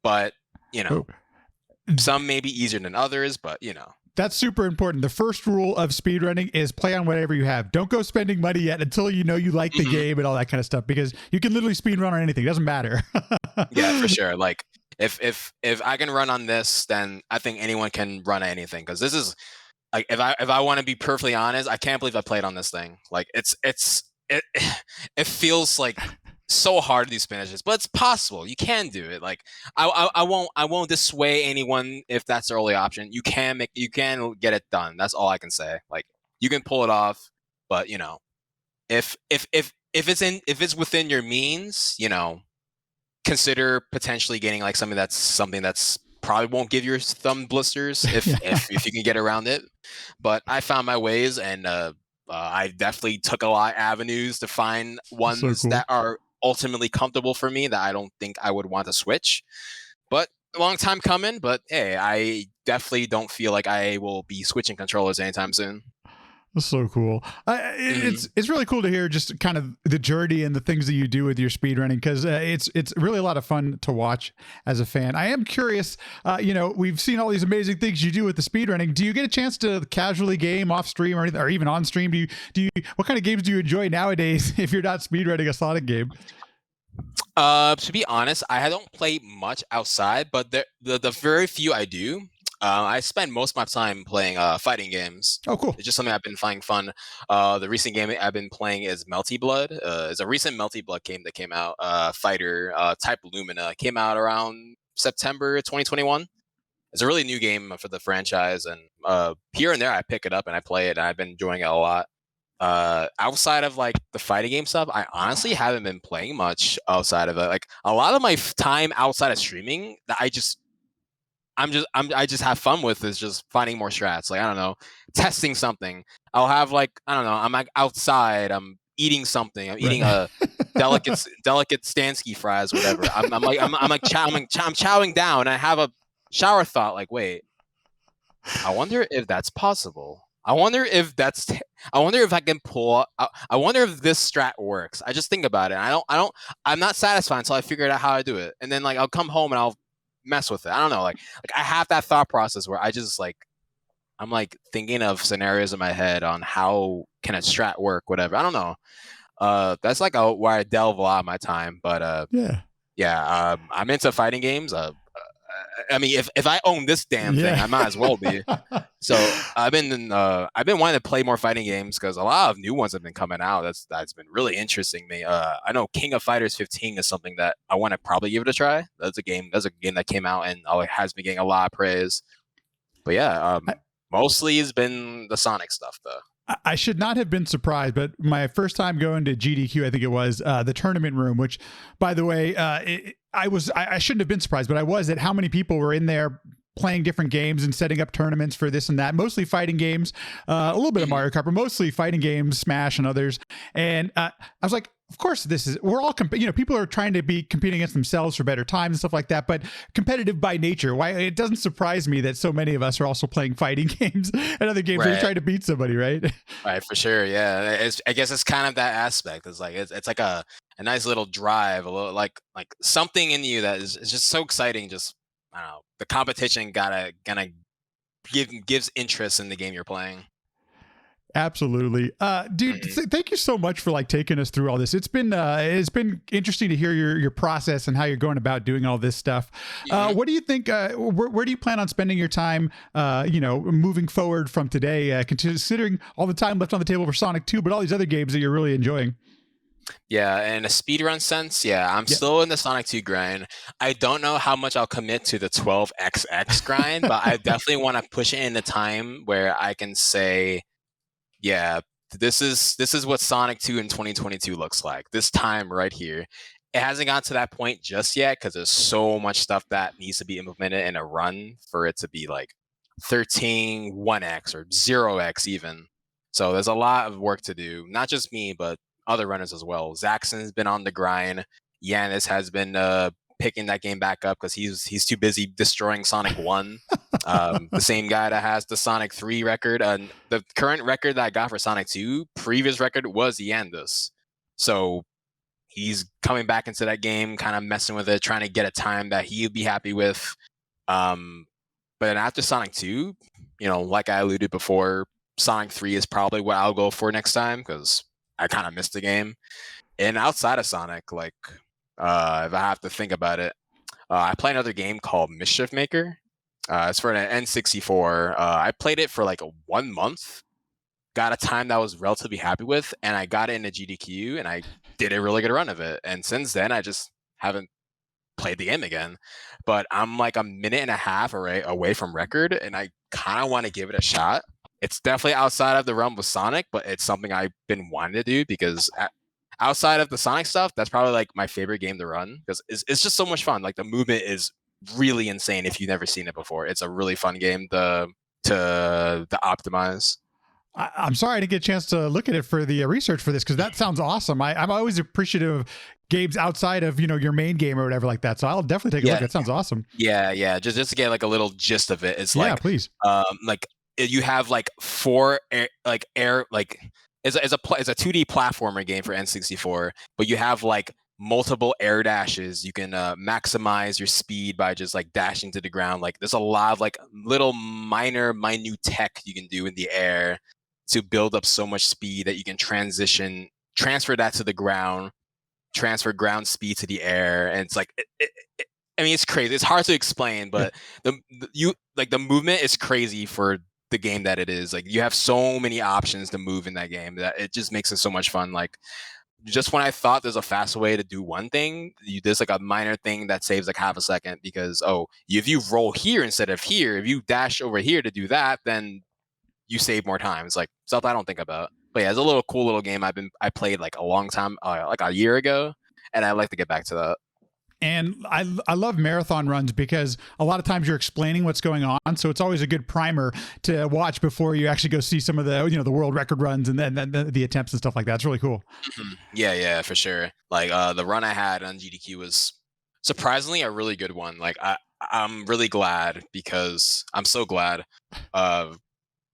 But some may be easier than others. But That's super important. The first rule of speedrunning is play on whatever you have. Don't go spending money yet until you like the game and all that kind of stuff, because you can literally speedrun on anything. It doesn't matter. Yeah, for sure. Like, If I can run on this, then I think anyone can run anything, because this is like, if I want to be perfectly honest, I can't believe I played on this thing. Like, it it feels like so hard these finishes, but it's possible. You can do it. Like, I won't dissuade anyone if that's the early option. You can get it done. That's all I can say. Like, you can pull it off, but if it's within your means, consider potentially getting like something that's probably won't give your thumb blisters if you can get around it. But I found my ways, and I definitely took a lot of avenues to find So ones cool. that are ultimately comfortable for me, that I don't think I would want to switch. But a long time coming. But hey, I definitely don't feel like I will be switching controllers anytime soon. That's so cool. It's really cool to hear just kind of the journey and the things that you do with your speedrunning, because it's really a lot of fun to watch as a fan. I am curious. We've seen all these amazing things you do with the speedrunning. Do you get a chance to casually game off stream or anything, or even on stream? Do you what kind of games do you enjoy nowadays if you're not speedrunning a Sonic game? To be honest, I don't play much outside, but the very few I do, I spend most of my time playing fighting games. Oh, cool. It's just something I've been finding fun. The recent game I've been playing is Melty Blood. It's a recent Melty Blood game that came out. Fighter type Lumina came out around September 2021. It's a really new game for the franchise, and here and there I pick it up and I play it, and I've been enjoying it a lot. Outside of like the fighting game stuff, I honestly haven't been playing much outside of it. Like, a lot of my time outside of streaming that I just have fun with is just finding more strats. Like, I don't know, testing something. I'll have, like, I don't know, I'm like outside, I'm eating something. I'm eating Right. a delicate Stansky fries, whatever. I'm chowing down, and I have a shower thought, like, wait, I wonder if that's possible. I wonder if I wonder if I can pull. I wonder if this strat works. I just think about it. I'm not satisfied until I figure out how I do it. And then, like, I'll come home and I'll mess with it. I don't know. Like I have that thought process where I just like, I'm like thinking of scenarios in my head on how can a strat work, whatever. I don't know. That's like where I delve a lot of my time. But Yeah. yeah, I'm into fighting games. I mean, if I own this damn thing, Yeah. I might as well be. So I've been wanting to play more fighting games, because a lot of new ones have been coming out. That's been really interesting me. I know King of Fighters 15 is something that I want to probably give it a try. That's a game that came out and has been getting a lot of praise. But yeah, mostly it's been the Sonic stuff though. I should not have been surprised, but my first time going to GDQ, I think it was the tournament room, which, by the way, I shouldn't have been surprised, but I was at how many people were in there playing different games and setting up tournaments for this and that, mostly fighting games, a little bit of Mario Kart, but mostly fighting games, Smash and others. And I was like, of course, we're all, people are trying to be competing against themselves for better times and stuff like that, but competitive by nature. Why, it doesn't surprise me that so many of us are also playing fighting games and other games where you're trying to beat somebody, right? Right, for sure. Yeah, I guess it's kind of that aspect. It's like it's like a nice little drive, a little like something in you that is just so exciting. Just, I don't know, the competition gonna gives interest in the game you're playing. Absolutely. Dude, thank you so much for like taking us through all this. It's been interesting to hear your process and how you're going about doing all this stuff. What do you think, where do you plan on spending your time, moving forward from today, considering all the time left on the table for Sonic 2, but all these other games that you're really enjoying? Yeah, in a speedrun sense, yeah, I'm still in the Sonic 2 grind. I don't know how much I'll commit to the 12xx grind, but I definitely want to push it in a time where I can say, yeah, this is what Sonic 2 in 2022 looks like. This time right here. It hasn't gotten to that point just yet, because there's so much stuff that needs to be implemented in a run for it to be like 13 1x or 0x even. So there's a lot of work to do. Not just me, but other runners as well. Zaxxon's been on the grind. Yanis has been picking that game back up because he's too busy destroying Sonic 1. The same guy that has the Sonic 3 record. And the current record that I got for Sonic 2, previous record was Yandus. So he's coming back into that game, kind of messing with it, trying to get a time that he'd be happy with. But then after Sonic 2, like I alluded before, Sonic 3 is probably what I'll go for next time, because I kind of missed the game. And outside of Sonic, like, if I have to think about it, I play another game called Mischief Maker. It's for an N64. I played it for like 1 month. Got a time that I was relatively happy with, and I got it in a GDQ, and I did a really good run of it. And since then, I just haven't played the game again. But I'm like a minute and a half away from record, and I kind of want to give it a shot. It's definitely outside of the realm of Sonic, but it's something I've been wanting to do because outside of the Sonic stuff, that's probably like my favorite game to run because it's just so much fun. Like the movement is really insane if you've never seen it before. It's a really fun game to optimize. I'm sorry I didn't get a chance to look at it for the research for this because that sounds awesome. I'm always appreciative of games outside of your main game or whatever like that. So I'll definitely take a look. It sounds awesome. Yeah. Just to get like a little gist of it, it's like please. Like you have like four air like it's a 2D platformer game for N64, but you have like multiple air dashes. You can maximize your speed by just like dashing to the ground. Like there's a lot of like little minute tech you can do in the air to build up so much speed that you can transfer that to the ground, transfer ground speed to the air, and it's like I mean, it's crazy. It's hard to explain, but the movement is crazy for the game that it is. Like you have so many options to move in that game that it just makes it so much fun. Like just when I thought there's a fast way to do one thing, there's like a minor thing that saves like half a second because if you roll here instead of here, if you dash over here to do that, then you save more time. It's like stuff I don't think about. But yeah, it's a little cool little game I played like a long time, like a year ago, and I'd like to get back to that. And I love marathon runs because a lot of times you're explaining what's going on, so it's always a good primer to watch before you actually go see some of the the world record runs and then the attempts and stuff like that. It's really cool. Yeah, for sure. Like the run I had on GDQ was surprisingly a really good one. Like I'm really glad because I'm so glad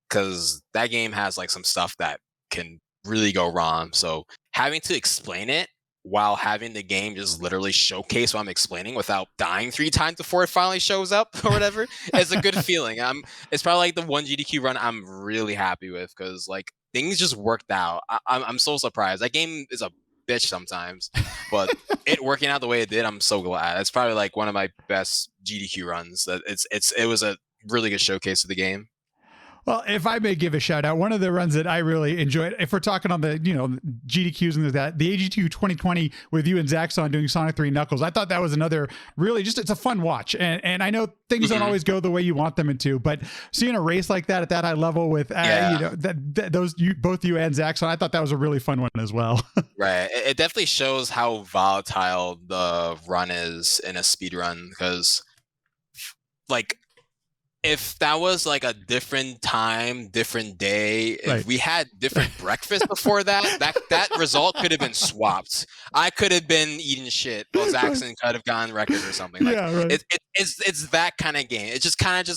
because that game has like some stuff that can really go wrong. So having to explain it while having the game just literally showcase what I'm explaining without dying 3 times before it finally shows up or whatever is a good feeling. It's probably like the one GDQ run I'm really happy with because like things just worked out. I'm so surprised. That game is a bitch sometimes, but it working out the way it did, I'm so glad. It's probably like one of my best GDQ runs. That it was a really good showcase of the game. Well, if I may give a shout out, one of the runs that I really enjoyed, if we're talking on the GDQs and that, the AG2 2020 with you and Zaxxon doing Sonic 3 Knuckles, I thought that was another really it's a fun watch. And I know things don't always go the way you want them to, but seeing a race like that at that high level with both you and Zaxxon, I thought that was a really fun one as well. Right. It definitely shows how volatile the run is in a speed run because like if that was like a different time, different day, if we had different breakfast before that result could have been swapped. I could have been eating shit. Well, Zaxxon could have gotten record or something. Like it's that kind of game. It just kind of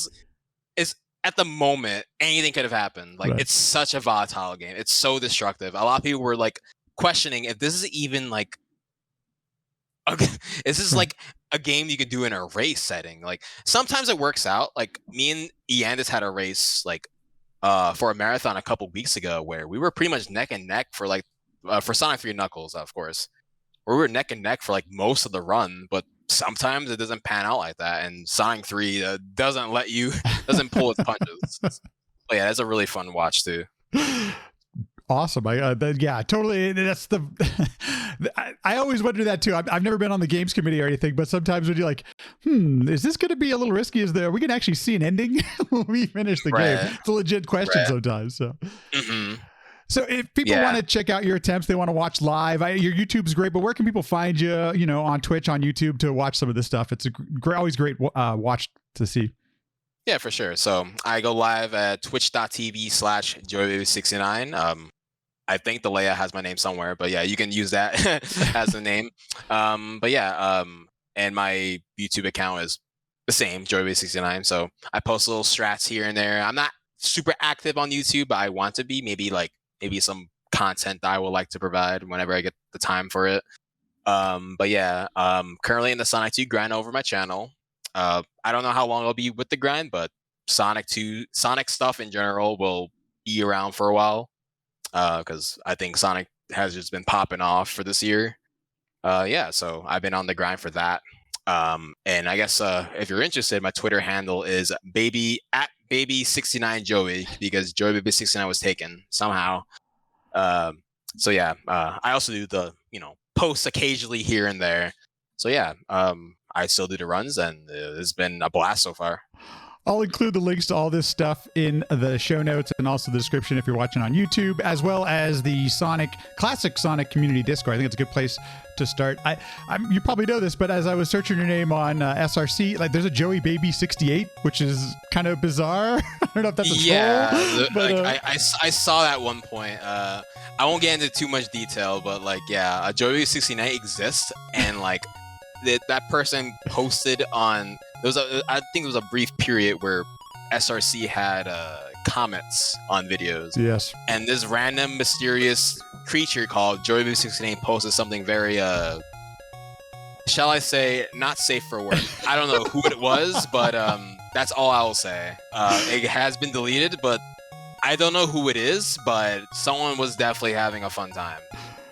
is at the moment anything could have happened. Like it's such a volatile game. It's so destructive. A lot of people were like questioning if this is even like this is like a game you could do in a race setting. Like sometimes it works out. Like me and Iandis had a race like for a marathon a couple weeks ago where we were pretty much neck and neck for like for Sonic 3 Knuckles, of course. Where we were neck and neck for like most of the run, but sometimes it doesn't pan out like that. And Sonic 3 doesn't pull its punches. But yeah, that's a really fun watch too. Awesome. Totally. That's I always wonder that too. I've never been on the games committee or anything, but sometimes when you're like, is this going to be a little risky? We can actually see an ending when we finish the game. It's a legit question sometimes. So. So if people want to check out your attempts, they want to watch live, your YouTube's great, but where can people find you, on Twitch, on YouTube to watch some of this stuff? It's always great watch to see. Yeah, for sure. So I go live at twitch.tv/JoeyBaby69. I think the layout has my name somewhere, but yeah, you can use that as the name. And my YouTube account is the same, JoeyBaby69. So I post little strats here and there. I'm not super active on YouTube, but I want to be. Maybe some content that I would like to provide whenever I get the time for it. Currently in the Sonic 2 grind over my channel. I don't know how long I'll be with the grind, but Sonic stuff in general will be around for a while. Because I think Sonic has just been popping off for this year. So I've been on the grind for that. And I guess if you're interested, my Twitter handle is @baby69 Joey, because JoeyBaby69 was taken somehow. So yeah, I also do the posts occasionally here and there. So yeah, I still do the runs, and it's been a blast so far. I'll include the links to all this stuff in the show notes and also the description if you're watching on YouTube, as well as the classic Sonic community Discord. I think it's a good place to start. You probably know this, but as I was searching your name on SRC, like there's a JoeyBaby68, which is kind of bizarre. I don't know if that's a troll. But, I saw that one point. I won't get into too much detail, but like, yeah, JoeyBaby69 exists, and like that person posted on. I think it was a brief period where SRC had comments on videos. Yes. And this random mysterious creature called JoeyBaby69 posted something very, shall I say, not safe for work. I don't know who it was, but that's all I will say. It has been deleted, but I don't know who it is, but someone was definitely having a fun time.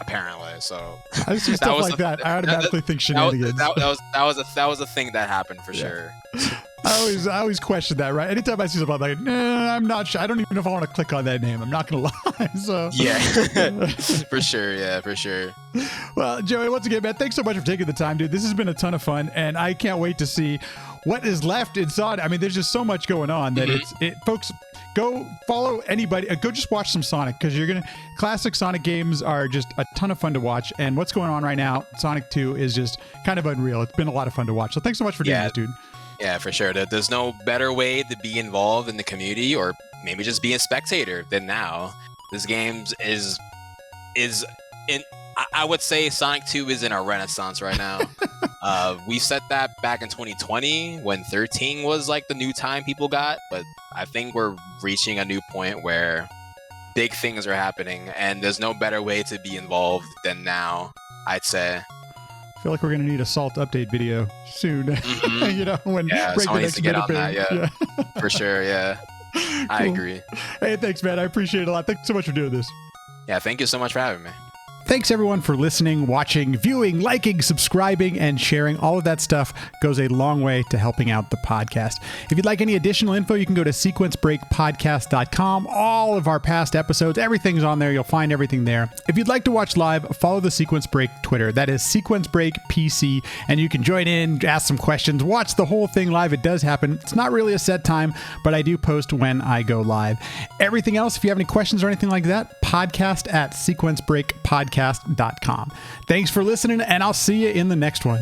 Apparently, so I see stuff like that. I automatically think shenanigans. That was a thing that happened for sure. I always question that, right? Anytime I see something, I'm like, nah, I'm not sure. I don't even know if I want to click on that name. I'm not gonna lie. So yeah, for sure. Yeah, for sure. Well, Joey, once again, man, thanks so much for taking the time, dude. This has been a ton of fun, and I can't wait to see what is left inside. I mean, there's just so much going on that folks. Go follow anybody. Go just watch some Sonic, because classic Sonic games are just a ton of fun to watch. And what's going on right now, Sonic 2 is just kind of unreal. It's been a lot of fun to watch. So thanks so much for doing this, dude. Yeah, for sure. There's no better way to be involved in the community, or maybe just be a spectator, than now. This game is in. I would say Sonic 2 is in a renaissance right now. We set that back in 2020 when 13 was like the new time people got, but I think we're reaching a new point where big things are happening, and there's no better way to be involved than now, I'd say. I feel like we're going to need a Salt update video soon. When someone needs to get on that. Yeah, for sure. Yeah, cool. I agree. Hey, thanks, man. I appreciate it a lot. Thanks so much for doing this. Yeah, thank you so much for having me. Thanks everyone for listening, watching, viewing, liking, subscribing, and sharing. All of that stuff goes a long way to helping out the podcast. If you'd like any additional info, you can go to sequencebreakpodcast.com. All of our past episodes, everything's on there. You'll find everything there. If you'd like to watch live, follow the Sequence Break Twitter. That is Sequence Break PC, and you can join in, ask some questions, watch the whole thing live. It does happen. It's not really a set time, but I do post when I go live. Everything else, if you have any questions or anything like that, podcast@sequencebreakpodcast.com. Thanks for listening, and I'll see you in the next one.